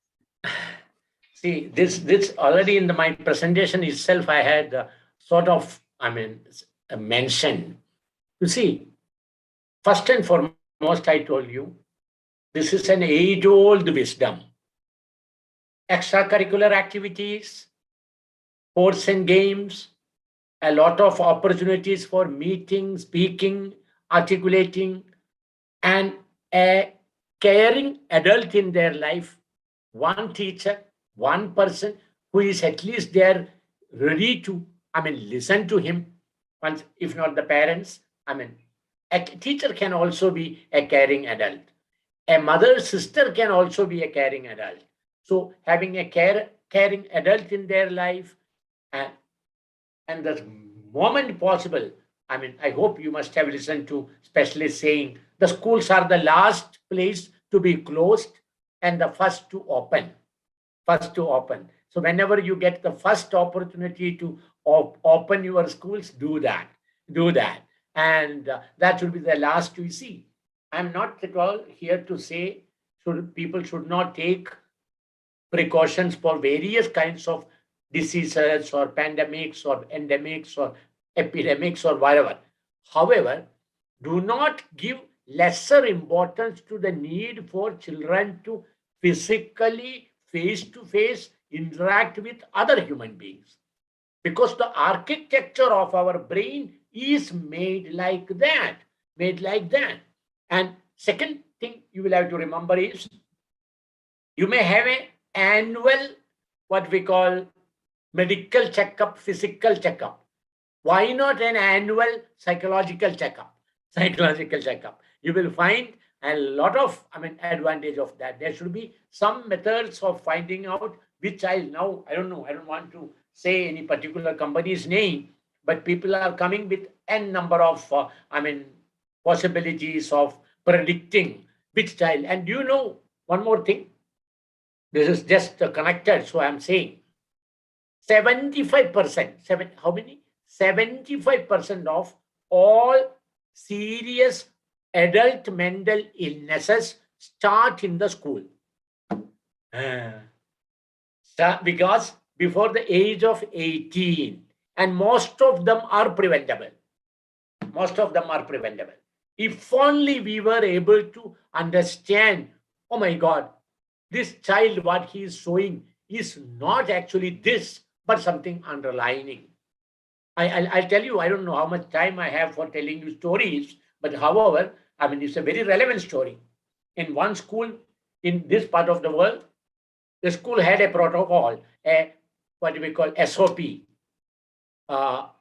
See, this already in my presentation itself, I had sort of, mentioned. You see, first and foremost, I told you, this is an age-old wisdom. Extracurricular activities, sports and games, a lot of opportunities for meeting, speaking, articulating, and a caring adult in their life, one teacher, one person who is at least there ready to, listen to him, once, if not the parents. A teacher can also be a caring adult. A mother, sister can also be a caring adult. So having a caring adult in their life, and the moment possible, I hope you must have listened to specialists saying the schools are the last place to be closed and the first to open. First to open. So whenever you get the first opportunity to open your schools, do that. Do that. And that should be the last you see. I'm not at all here to say people should not take precautions for various kinds of diseases or pandemics or endemics or epidemics or whatever. However, do not give lesser importance to the need for children to physically, face to face, interact with other human beings. Because the architecture of our brain is made like that. Made like that. And second thing you will have to remember is you may have an annual, what we call medical checkup, physical checkup. Why not an annual psychological checkup? Psychological checkup. You will find a lot of, advantage of that. There should be some methods of finding out which I don't know. I don't want to say any particular company's name, but people are coming with n number of, possibilities of predicting which child. And you know one more thing? This is just connected, so I'm saying 75%, how many? 75% of all serious adult mental illnesses start in the school. Because before the age of 18, and most of them are preventable. Most of them are preventable. If only we were able to understand, oh my God, this child, what he is showing is not actually this, but something underlining. I'll tell you, I don't know how much time I have for telling you stories, but however, it's a very relevant story. In one school in this part of the world, the school had a protocol, what we call SOP,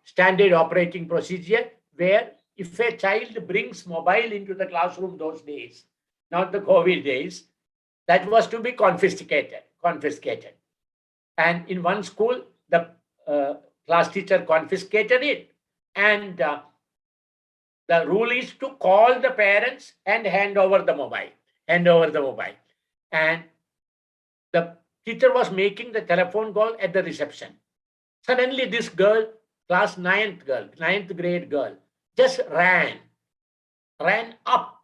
standard operating procedure, where if a child brings mobile into the classroom those days, not the COVID days, that was to be confiscated. And in one school, the class teacher confiscated it. And the rule is to call the parents and hand over the mobile. And the teacher was making the telephone call at the reception. Suddenly this girl, class 9th grade girl, just ran up.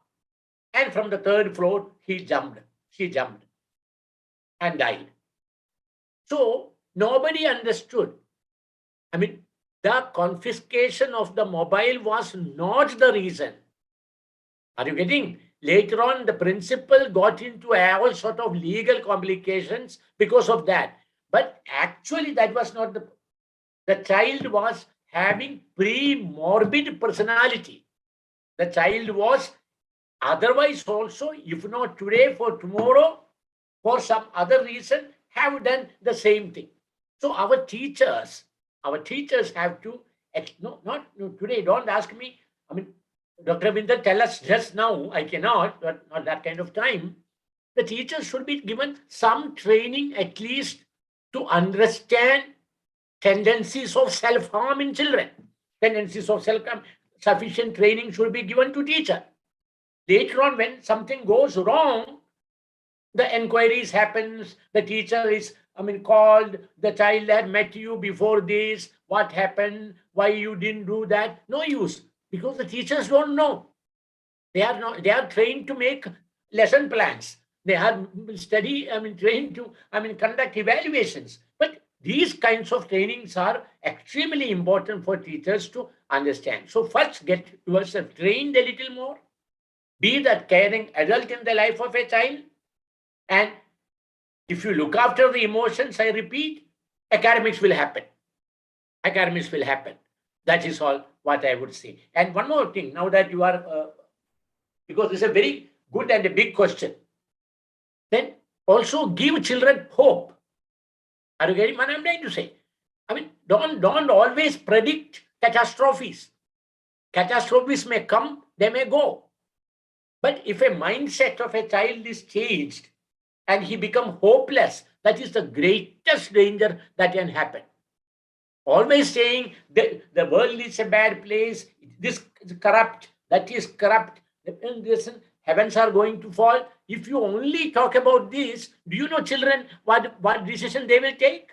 And from the 3rd floor, she jumped and died. So nobody understood. The confiscation of the mobile was not the reason. Are you getting? Later on, the principal got into all sort of legal complications because of that. But actually, that was not the child was having pre-morbid personality. The child was otherwise also, if not today, for tomorrow, for some other reason, have done the same thing. So our teachers have to, not today, don't ask me. Dr. Ravindran, tell us just now, I cannot, not that kind of time. The teachers should be given some training at least to understand tendencies of self-harm in children. Tendencies of self-harm, sufficient training should be given to teacher. Later on, when something goes wrong, the enquiries happens, the teacher is, called, the child had met you before this, what happened, why you didn't do that? No use, because the teachers don't know. They are trained to make lesson plans. They are trained to, conduct evaluations. But these kinds of trainings are extremely important for teachers to understand. So first, get yourself trained a little more. Be that caring adult in the life of a child. And if you look after the emotions, I repeat, academics will happen. That is all what I would say. And one more thing, now that you are, because it's a very good and a big question, then also give children hope. Are you getting what I'm trying to say? Don't always predict catastrophes. Catastrophes may come, they may go. But if a mindset of a child is changed and he becomes hopeless, that is the greatest danger that can happen. Always saying the world is a bad place, this is corrupt, that is corrupt, heavens are going to fall. If you only talk about this, do you know, children, what decision they will take?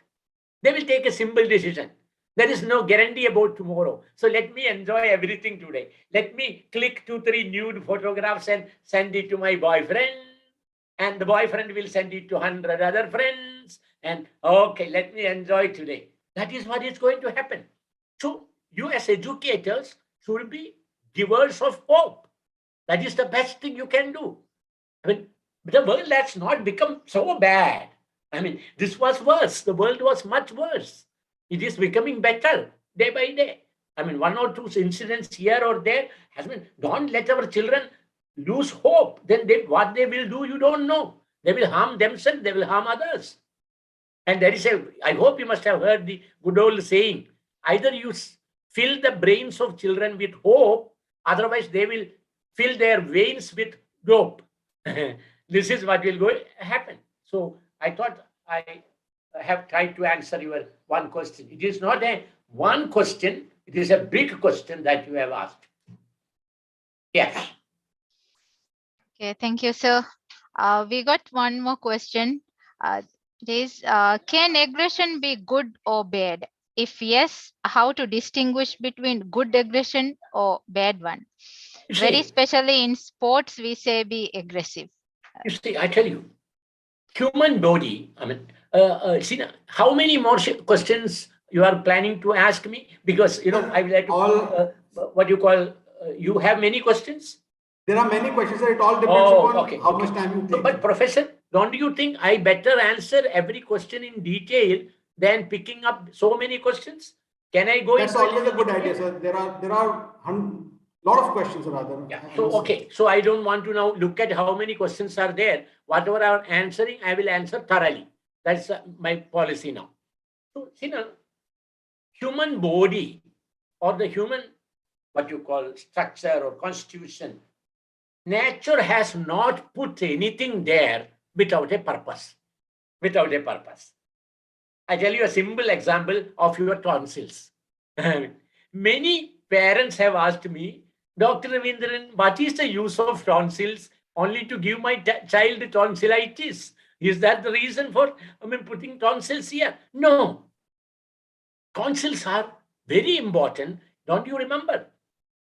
They will take a simple decision. There is no guarantee about tomorrow. So let me enjoy everything today. Let me click 2-3 nude photographs and send it to my boyfriend. And the boyfriend will send it to 100 other friends. And okay, let me enjoy today. That is what is going to happen. So you as educators should be givers of hope. That is the best thing you can do. I mean, the world has not become so bad. I mean, this was worse. The world was much worse. It is becoming better day by day. I mean, 1 or 2 incidents here or there has been. Don't let our children lose hope. Then what they will do, you don't know. They will harm themselves. They will harm others. And there is I hope you must have heard the good old saying, either you fill the brains of children with hope, otherwise they will fill their veins with dope. This is what will go happen. So I thought I have tried to answer your one question. It is not a one question, it is a big question that you have asked. Yes. Okay, thank you, sir. We got one more question. It is, can aggression be good or bad? If yes, how to distinguish between good aggression or bad one? Very especially in sports, we say be aggressive. You see, I tell you, human body, I mean, see, how many more questions you are planning to ask me? Because, I will like to, what you call, you have many questions? There are many questions, sir. It all depends upon how much time you take. But Professor, don't you think I better answer every question in detail than picking up so many questions? Can I go That's always a good idea, sir. There are lot of questions rather. Yeah. So, okay. So I don't want to now look at how many questions are there. Whatever I'm answering, I will answer thoroughly. That's my policy now. So, human body or the human, what you call structure or constitution, nature has not put anything there without a purpose. Without a purpose. I tell you a simple example of your tonsils. Many parents have asked me, Dr. Ravindran, what is the use of tonsils only to give my child tonsillitis? Is that the reason for putting tonsils here? No. Tonsils are very important. Don't you remember?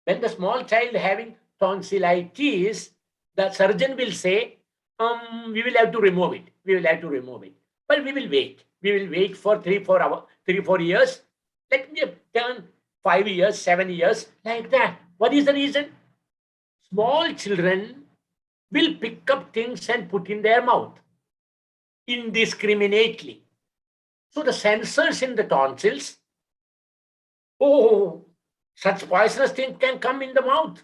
When the small child having tonsillitis, the surgeon will say, we will have to remove it. We will have to remove it. But we will wait. We will wait for 3-4 years. Let me turn 5 years, 7 years, like that. What is the reason? Small children will pick up things and put in their mouth indiscriminately. So the sensors in the tonsils, such poisonous things can come in the mouth.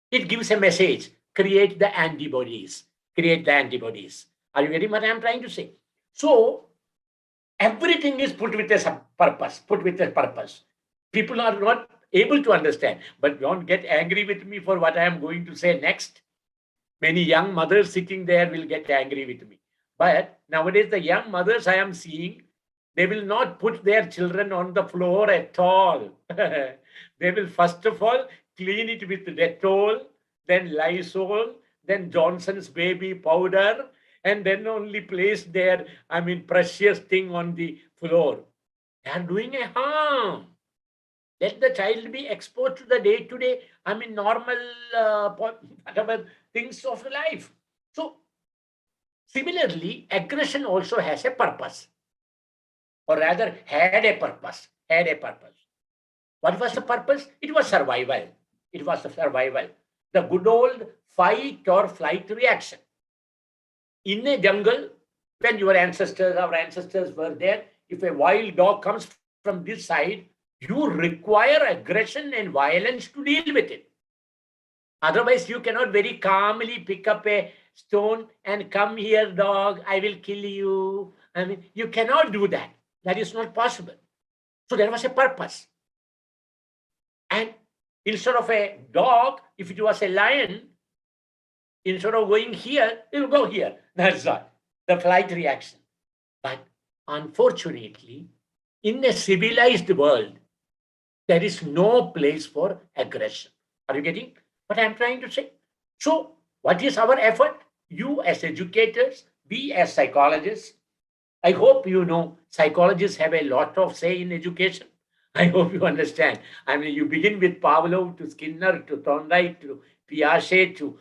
It gives a message, create the antibodies. Create the antibodies. Are you getting what I'm trying to say? So everything is put with a purpose, put with a purpose. People are not able to understand, but don't get angry with me for what I am going to say next. Many young mothers sitting there will get angry with me. But nowadays, the young mothers I am seeing, they will not put their children on the floor at all. They will first of all clean it with Dettol, then Lysol, then Johnson's baby powder, and then only place their, precious thing on the floor. They are doing a harm. Let the child be exposed to the day-to-day, normal whatever things of life. So, similarly, aggression also has a purpose. Or rather, had a purpose. Had a purpose. What was the purpose? It was survival. It was the survival. The good old fight or flight reaction. In a jungle, when our ancestors were there, if a wild dog comes from this side, you require aggression and violence to deal with it. Otherwise, you cannot very calmly pick up a stone and come here, dog, I will kill you. You cannot do that. That is not possible. So there was a purpose. And instead of a dog, if it was a lion, instead of going here, it will go here. That's all. The flight reaction. But unfortunately, in a civilized world, there is no place for aggression. Are you getting what I'm trying to say? So What is our effort? You as educators, we as psychologists. I hope you know psychologists have a lot of say in education. I hope you understand. I mean, you begin with Pavlov to Skinner to Thorndike to Piaget to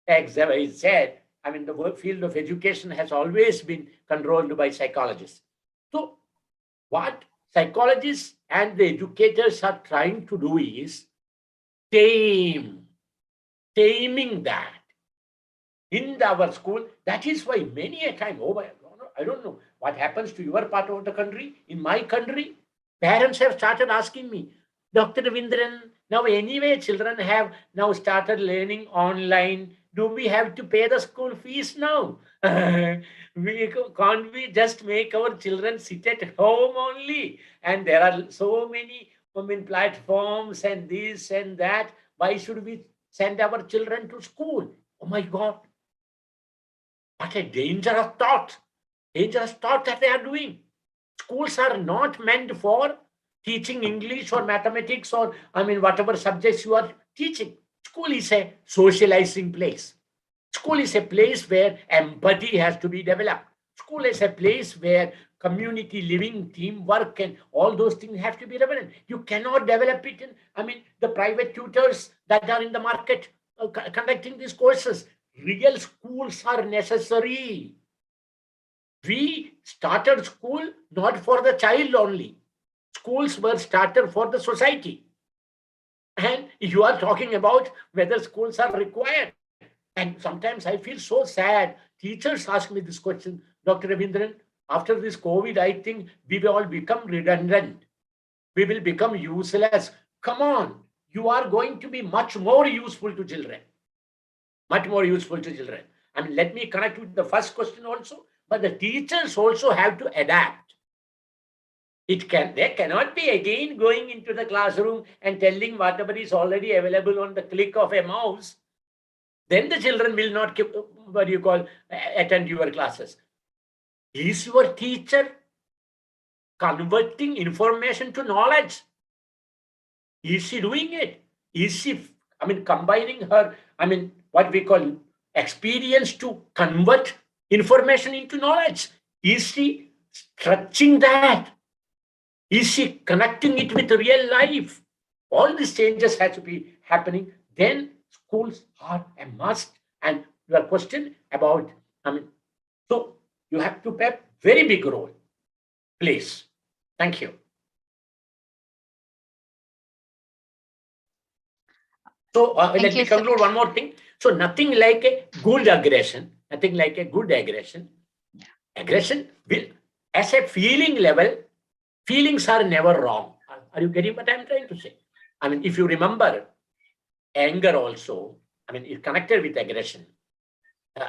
X, said. I mean, the field of education has always been controlled by psychologists. So, what psychologists and the educators are trying to do is taming that in our school. That is why many a time, I don't know what happens to your part of the country. In my country, parents have started asking me, Dr. Ravindran, now anyway, children have now started learning online. Do we have to pay the school fees now? Can't we just make our children sit at home only? And there are so many platforms and this and that. Why should we send our children to school? Oh my God. What a dangerous thought. Dangerous thought that they are doing. Schools are not meant for teaching English or mathematics or, whatever subjects you are teaching. School is a socializing place. School is a place where empathy has to be developed. School is a place where community living, teamwork, and all those things have to be developed. You cannot develop it in, the private tutors that are in the market conducting these courses. Real schools are necessary. We started school not for the child only. Schools were started for the society. And you are talking about whether schools are required. And sometimes I feel so sad. Teachers ask me this question, Dr. Ravindran, after this COVID, I think we will all become redundant. We will become useless. Come on, you are going to be much more useful to children. Much more useful to children. Let me connect with the first question also, but the teachers also have to adapt. They cannot be again going into the classroom and telling whatever is already available on the click of a mouse. Then the children will not attend your classes. Is your teacher converting information to knowledge? Is she doing it? Is she, combining her, what we call experience to convert information into knowledge? Is she stretching that? Is she connecting it with real life? All these changes have to be happening. Then schools are a must. And your question about, so you have to play a very big role. Please. Thank you. So let me conclude one more thing. So nothing like a good aggression. Nothing like a good aggression. Aggression will, as a feeling level, feelings are never wrong. Are you getting what I'm trying to say? If you remember, anger also, is connected with aggression.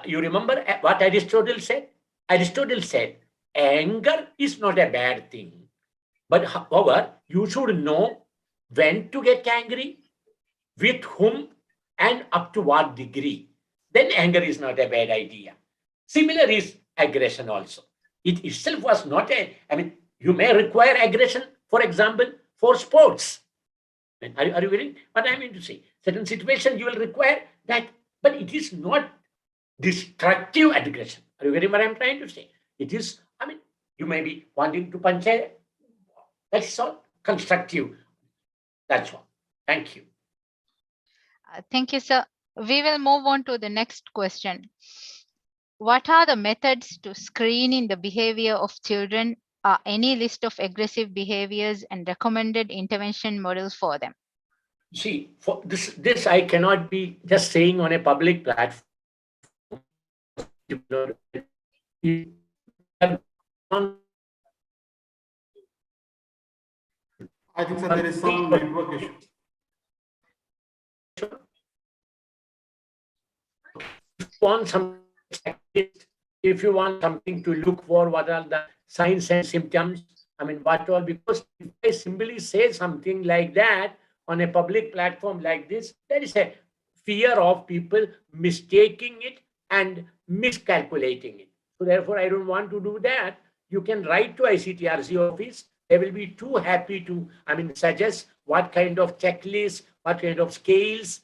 You remember what Aristotle said? Aristotle said, anger is not a bad thing. But however, you should know when to get angry, with whom, and up to what degree. Then anger is not a bad idea. Similar is aggression also. It itself was not you may require aggression, for example, for sports. Are you getting what I mean to say? Certain situations you will require that, but it is not destructive aggression. Are you getting what I'm trying to say? It is, you may be wanting to punch a, that's all constructive. That's all. Thank you. Thank you, sir. We will move on to the next question. What are the methods to screening the behavior of children? Are any list of aggressive behaviors and recommended intervention models for them? See, for this I cannot be just saying on a public platform. I think so, there is some network issue. If you want something to look for, what are the signs and symptoms? What all? Because if I simply say something like that on a public platform like this, there is a fear of people mistaking it and miscalculating it. So therefore, I don't want to do that. You can write to ICTRC office. They will be too happy to, suggest what kind of checklist, what kind of scales,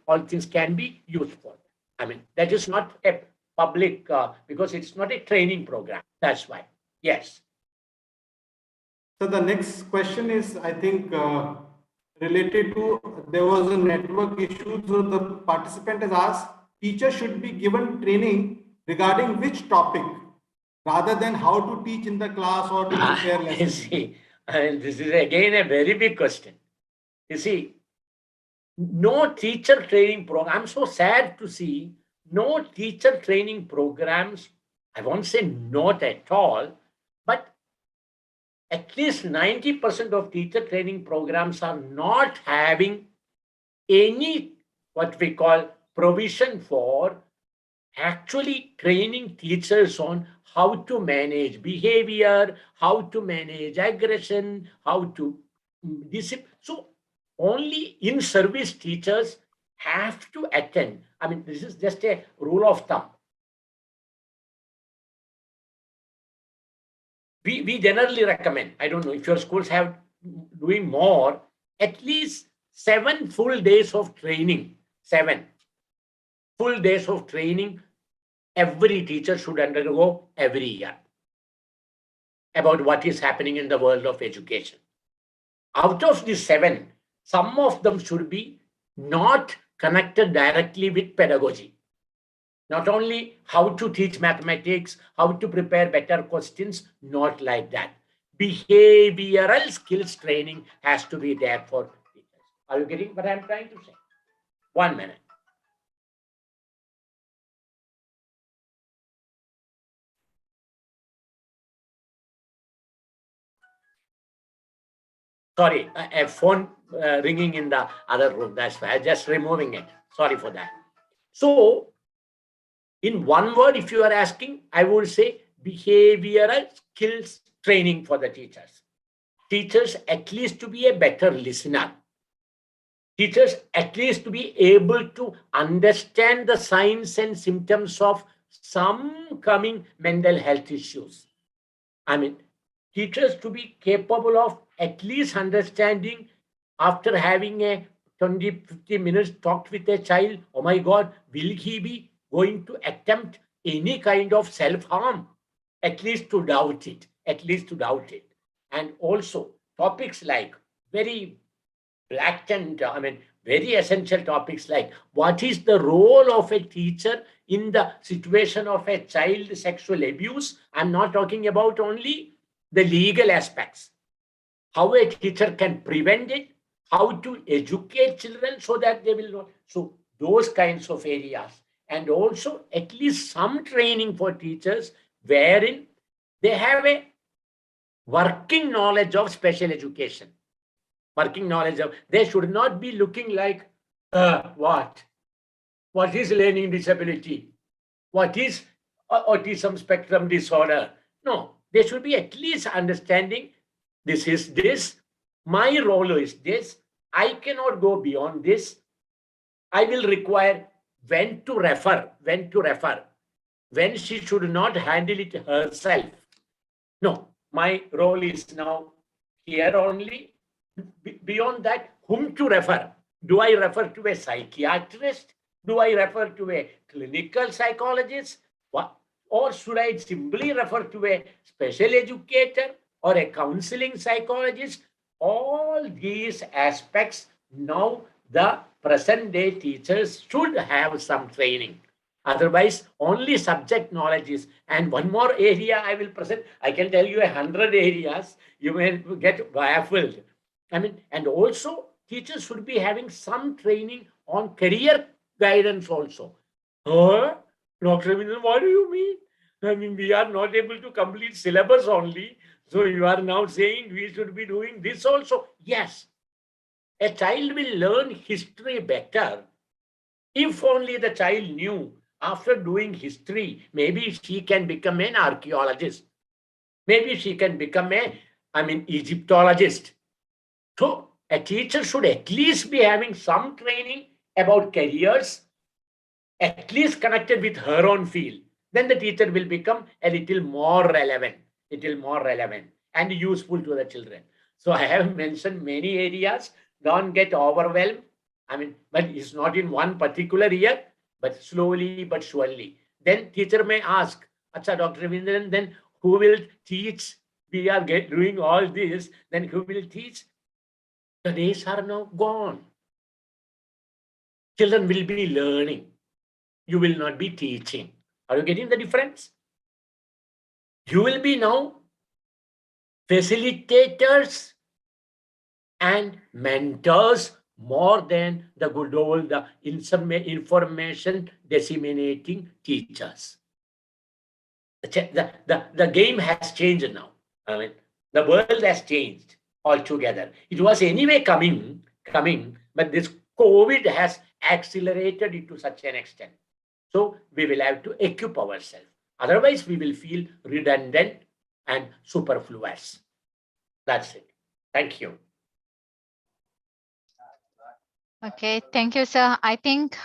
all things can be used for. I mean, that is not a public, because it's not a training program. That's why. Yes. So the next question is, I think, related to, there was a network issue. So the participant has asked, teachers should be given training regarding which topic rather than how to teach in the class or to prepare You lessons. see, and this is again a very big question. You see, no teacher training program. I'm so sad to see no teacher training programs. I won't say not at all, but at least 90% of teacher training programs are not having any what we call provision for actually training teachers on how to manage behavior, how to manage aggression, how to discipline. So only in service teachers have to attend. I mean, this is just a rule of thumb. We generally recommend, I don't know if your schools have doing more, at least 7 full days of training, 7 full days of training every teacher should undergo every year about what is happening in the world of education. Out of the 7, some of them should be not connected directly with pedagogy. Not only how to teach mathematics, how to prepare better questions, not like that. Behavioral skills training has to be there for teachers. Are you getting what I'm trying to say? 1 minute. Sorry, a phone ringing in the other room. That's why I'm just removing it. Sorry for that. So, in one word, if you are asking, I would say behavioral skills training for the teachers. Teachers at least to be a better listener. Teachers at least to be able to understand the signs and symptoms of some coming mental health issues. I mean, teachers to be capable of at least understanding after having a 20, 50 minutes talked with a child, oh my God, will he be going to attempt any kind of self-harm? At least to doubt it, at least to doubt it. And also topics like very blatant, I mean, very essential topics like what is the role of a teacher in the situation of a child sexual abuse. I'm not talking about only the legal aspects, how a teacher can prevent it, how to educate children so that they will not. So those kinds of areas. And also at least some training for teachers wherein they have a working knowledge of special education. Working knowledge of, they should not be looking like, what is learning disability? What is autism spectrum disorder? No, they should be at least understanding this is this, my role is this, I cannot go beyond this, I will require when to refer, when she should not handle it herself. No, my role is now here only. Beyond that, whom to refer? Do I refer to a psychiatrist? Do I refer to a clinical psychologist? What? Or should I simply refer to a special educator or a counseling psychologist? All these aspects now the present day teachers should have some training. Otherwise, only subject knowledge is. And one more area I will present. I can tell you 100 areas. You may get baffled. I mean, and also teachers should be having some training on career guidance also. Dr. Ravindran, what do you mean? I mean, we are not able to complete syllabus only. So you are now saying we should be doing this also. Yes, a child will learn history better if only the child knew after doing history, maybe she can become an archaeologist. Maybe she can become Egyptologist. So a teacher should at least be having some training about careers, at least connected with her own field. Then the teacher will become a little more relevant and useful to the children. So I have mentioned many areas. Don't get overwhelmed. I mean, but it's not in one particular year. but slowly but surely. Then teacher may ask, Acha, Dr. Ravindran, then who will teach? We are doing all this, then who will teach? The days are now gone. Children will be learning. You will not be teaching. Are you getting the difference? You will be now facilitators and mentors more than the good old the information disseminating teachers. The game has changed now. I mean, the world has changed altogether. It was anyway coming, but this COVID has accelerated it to such an extent. So we will have to equip ourselves. Otherwise, we will feel redundant and superfluous. That's it. Thank you. Okay, thank you, sir. I think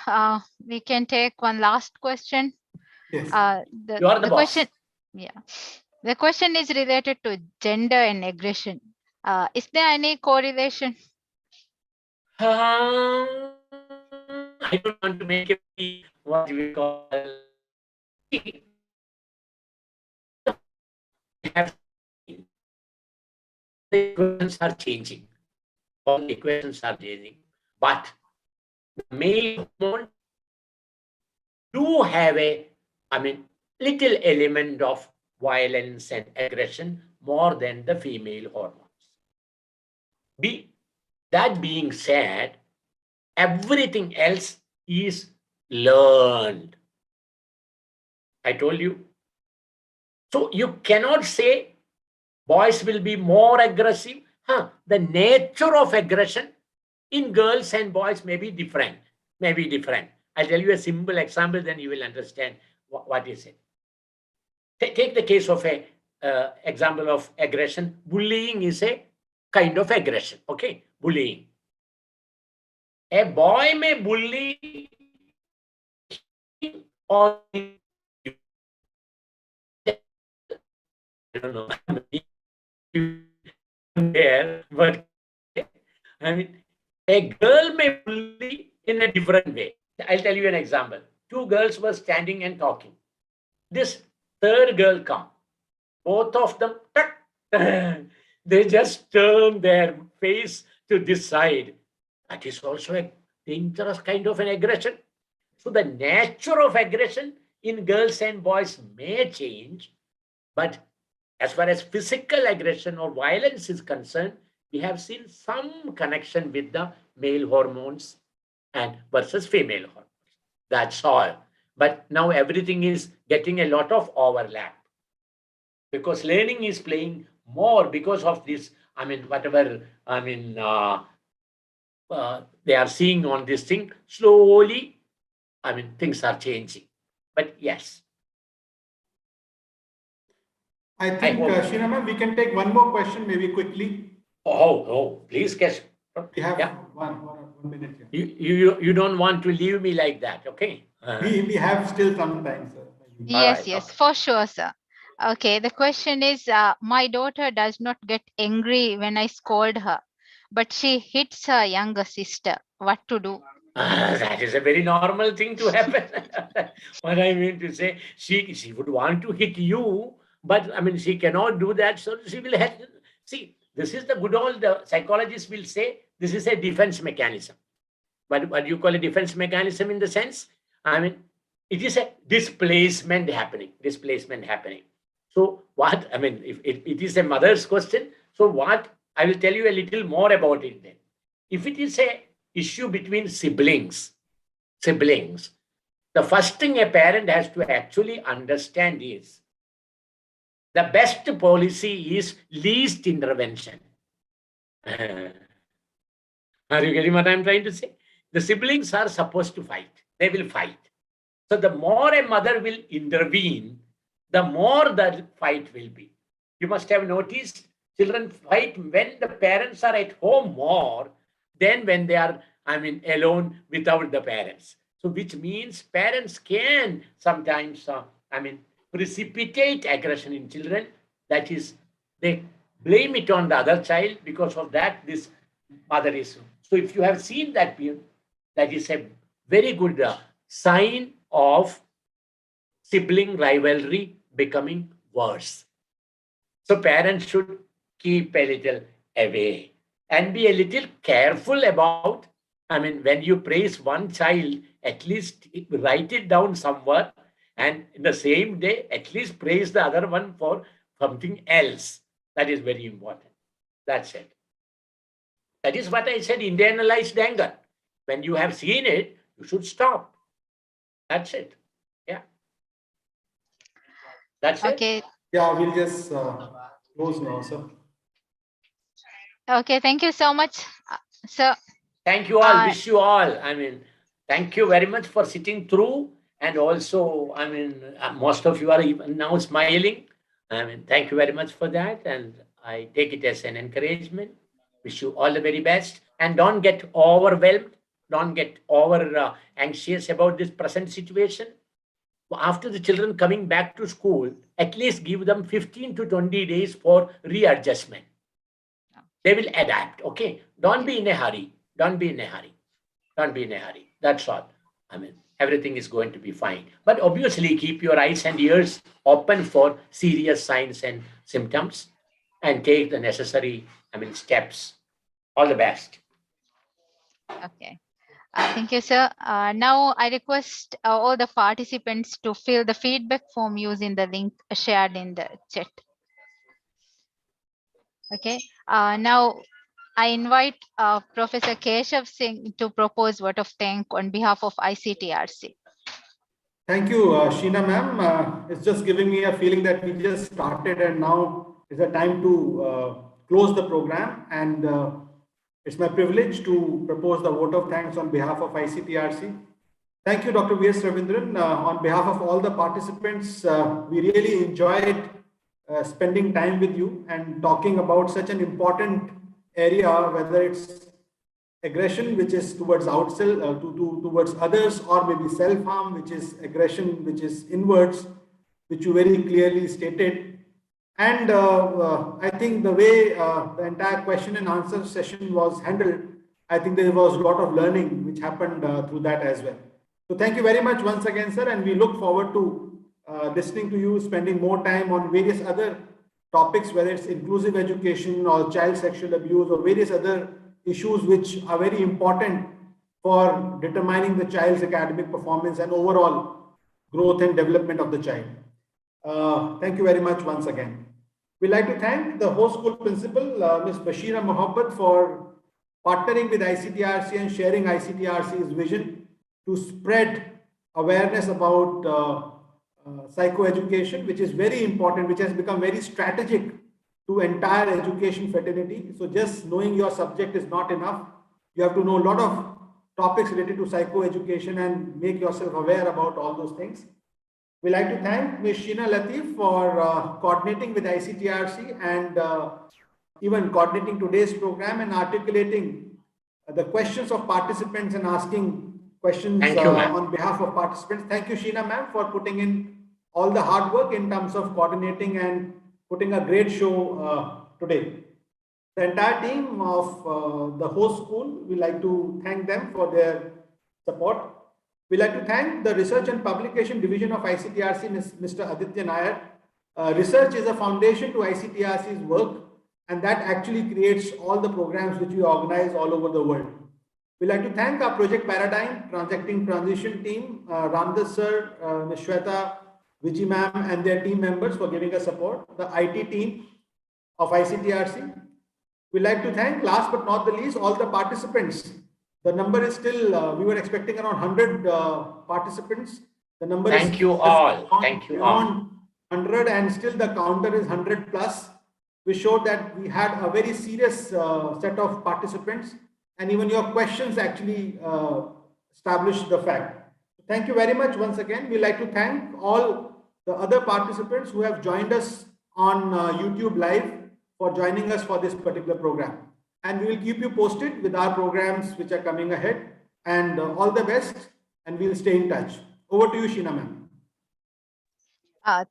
we can take one last question. Yes. You are the boss. question, yeah, the question is related to gender and aggression. Is there any correlation? I don't want to make it what we call. The equations are changing. All the equations are changing, but the male hormone do have little element of violence and aggression more than the female hormones. That being said, everything else is learned. I told you. So you cannot say boys will be more aggressive. The nature of aggression in girls and boys may be different. I'll tell you a simple example, then you will understand what is it. Take the case of a example of aggression. Bullying is a kind of aggression. Okay, bullying. A boy may bully or I don't know there, but I mean, a girl may bully in a different way. I'll tell you an example. Two girls were standing and talking. This third girl come. Both of them, they just turn their face to this side. That is also a dangerous kind of an aggression. So the nature of aggression in girls and boys may change, but as far as physical aggression or violence is concerned, we have seen some connection with the male hormones and versus female hormones. That's all. But now everything is getting a lot of overlap because learning is playing more because of this. They are seeing on this thing slowly. Things are changing. But yes. I think, Sheena ma'am, we can take one more question maybe quickly. Oh, please, Kesh. We have Yeah. one minute here. You don't want to leave me like that, okay? We have still some time, sir. Yes, right, yes, okay. for sure, sir. Okay, the question is, my daughter does not get angry when I scold her, but she hits her younger sister. What to do? That is a very normal thing to happen. What I mean to say, she would want to hit you, but she cannot do that, so she will have. See, this is the good old psychologists will say this is a defense mechanism. But what do you call a defense mechanism in the sense? It is a displacement happening. So what, if it is a mother's question, so what, I will tell you a little more about it then. If it is a issue between siblings, the first thing a parent has to actually understand is the best policy is least intervention. Are you getting what I'm trying to say? The siblings are supposed to fight. They will fight. So the more a mother will intervene, the more the fight will be. You must have noticed children fight when the parents are at home more than when they are, alone without the parents. So which means parents can sometimes, precipitate aggression in children. That is, they blame it on the other child. Because of that, this mother is. So if you have seen that, that is a very good sign of sibling rivalry becoming worse. So parents should keep a little away and be a little careful about. I mean, when you praise one child, at least write it down somewhere, and in the same day, at least praise the other one for something else. That is very important. That's it. That is what I said, internalized anger. When you have seen it, you should stop. That's it. Yeah. That's it. Okay. Yeah, we'll just close now, sir. Okay. Thank you so much, sir. Thank you all. Wish you all. I mean, thank you very much for sitting through. And also, I mean, most of you are even now smiling. I mean, thank you very much for that. And I take it as an encouragement. Wish you all the very best. And don't get overwhelmed. Don't get over anxious about this present situation. After the children coming back to school, at least give them 15 to 20 days for readjustment. They will adapt. Okay. Don't be in a hurry. Don't be in a hurry. Don't be in a hurry. That's all. I mean, everything is going to be fine. But obviously, keep your eyes and ears open for serious signs and symptoms and take the necessary, steps. All the best. Okay. Thank you, sir. Now I request all the participants to fill the feedback form using the link shared in the chat. Okay. Now I invite Professor Keshav Singh to propose vote of thanks on behalf of ICTRC. Thank you, Sheena ma'am. It's just giving me a feeling that we just started and now is the time to close the program. And it's my privilege to propose the vote of thanks on behalf of ICTRC. Thank you, Dr. V.S. Ravindran. On behalf of all the participants, we really enjoyed spending time with you and talking about such an important area, whether it's aggression, which is towards outside, towards others, or maybe self-harm, which is aggression, which is inwards, which you very clearly stated. And I think the way the entire question and answer session was handled, I think there was a lot of learning which happened through that as well. So thank you very much once again, sir, and we look forward to listening to you, spending more time on various other topics, whether it's inclusive education or child sexual abuse or various other issues which are very important for determining the child's academic performance and overall growth and development of the child. Thank you very much once again. We'd like to thank the host school principal, Ms. Bashira Mohabbat, for partnering with ICTRC and sharing ICTRC's vision to spread awareness about psychoeducation, which is very important, which has become very strategic to entire education fraternity. So just knowing your subject is not enough. You have to know a lot of topics related to psychoeducation and make yourself aware about all those things. We'd like to thank Ms. Sheena Latif for coordinating with ICTRC and even coordinating today's program and articulating the questions of participants and asking questions on behalf of participants. Thank you, Sheena ma'am, for putting in all the hard work in terms of coordinating and putting a great show today. The entire team of the host school, we like to thank them for their support. We like to thank the Research and Publication Division of ICTRC, Mr. Aditya Nair. Research is a foundation to ICTRC's work, and that actually creates all the programs which we organize all over the world. We like to thank our Project Paradigm Transacting Transition team, Ramdas sir, Ms. Shweta, Viji ma'am and their team members for giving us support, the IT team of ICTRC. We'd like to thank, last but not the least, all the participants. The number is still, we were expecting around 100 participants. The number is Thank you all. Thank you all. 100 and still the counter is 100 plus, which showed that we had a very serious set of participants, and even your questions actually established the fact. Thank you very much once again. We'd like to thank all the other participants who have joined us on YouTube Live for joining us for this particular program. And we will keep you posted with our programs which are coming ahead. And all the best, and we'll stay in touch. Over to you, Sheena ma'am.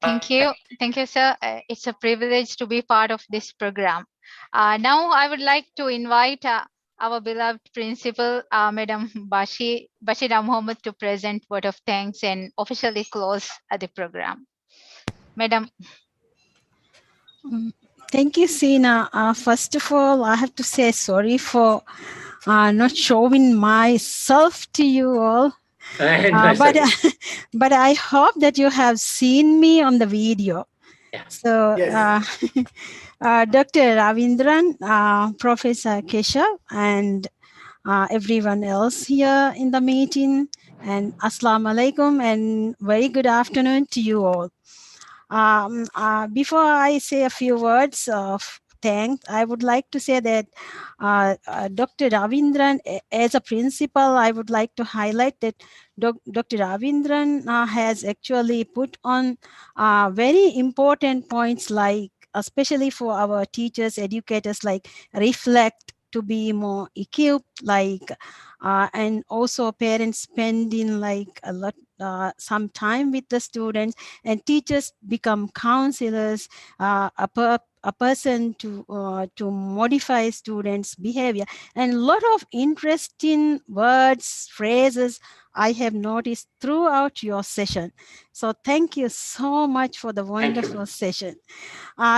Thank you. Thank you, sir. It's a privilege to be part of this program. Now I would like to invite our beloved principal, Madam Bashira Mohammed, to present word of thanks and officially close the program. Madam. Thank you, Sina. First of all, I have to say sorry for not showing myself to you all. No, But sorry. but I hope that you have seen me on the video. Yeah. So, Yes. Dr. Ravindran, Professor Keshav, and everyone else here in the meeting, and Assalamu alaikum, and very good afternoon to you all. Before I say a few words of thanks, I would like to say that Dr. Ravindran, as a principal, I would like to highlight that Dr. Ravindran has actually put on very important points, like especially for our teachers, educators, like reflect to be more equipped, like and also parents spending like a lot some time with the students, and teachers become counselors, a person to modify students' behavior, and a lot of interesting words, phrases I have noticed throughout your session. So thank you so much for the Thank you. wonderful session.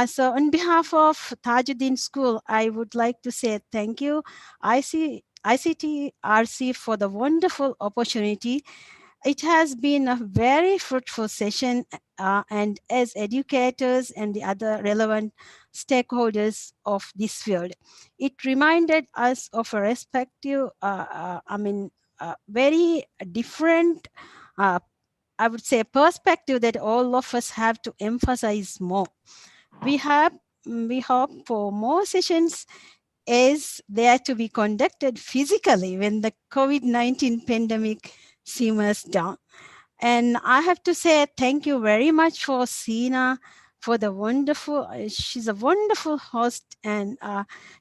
So on behalf of Thaajuddeen School, I would like to say thank you, ICTRC, for the wonderful opportunity. It has been a very fruitful session, and as educators and the other relevant stakeholders of this field, it reminded us of a respective, very different, I would say, perspective that all of us have to emphasize more. We hope for more sessions is there to be conducted physically when the COVID-19 pandemic simmers down. And I have to say thank you very much for Sina, for the wonderful, she's a wonderful host, and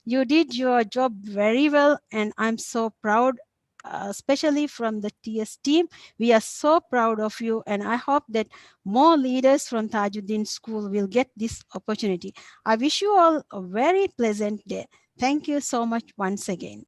you did your job very well. And I'm so proud, especially from the TS team. We are so proud of you. And I hope that more leaders from Thaajuddeen School will get this opportunity. I wish you all a very pleasant day. Thank you so much once again.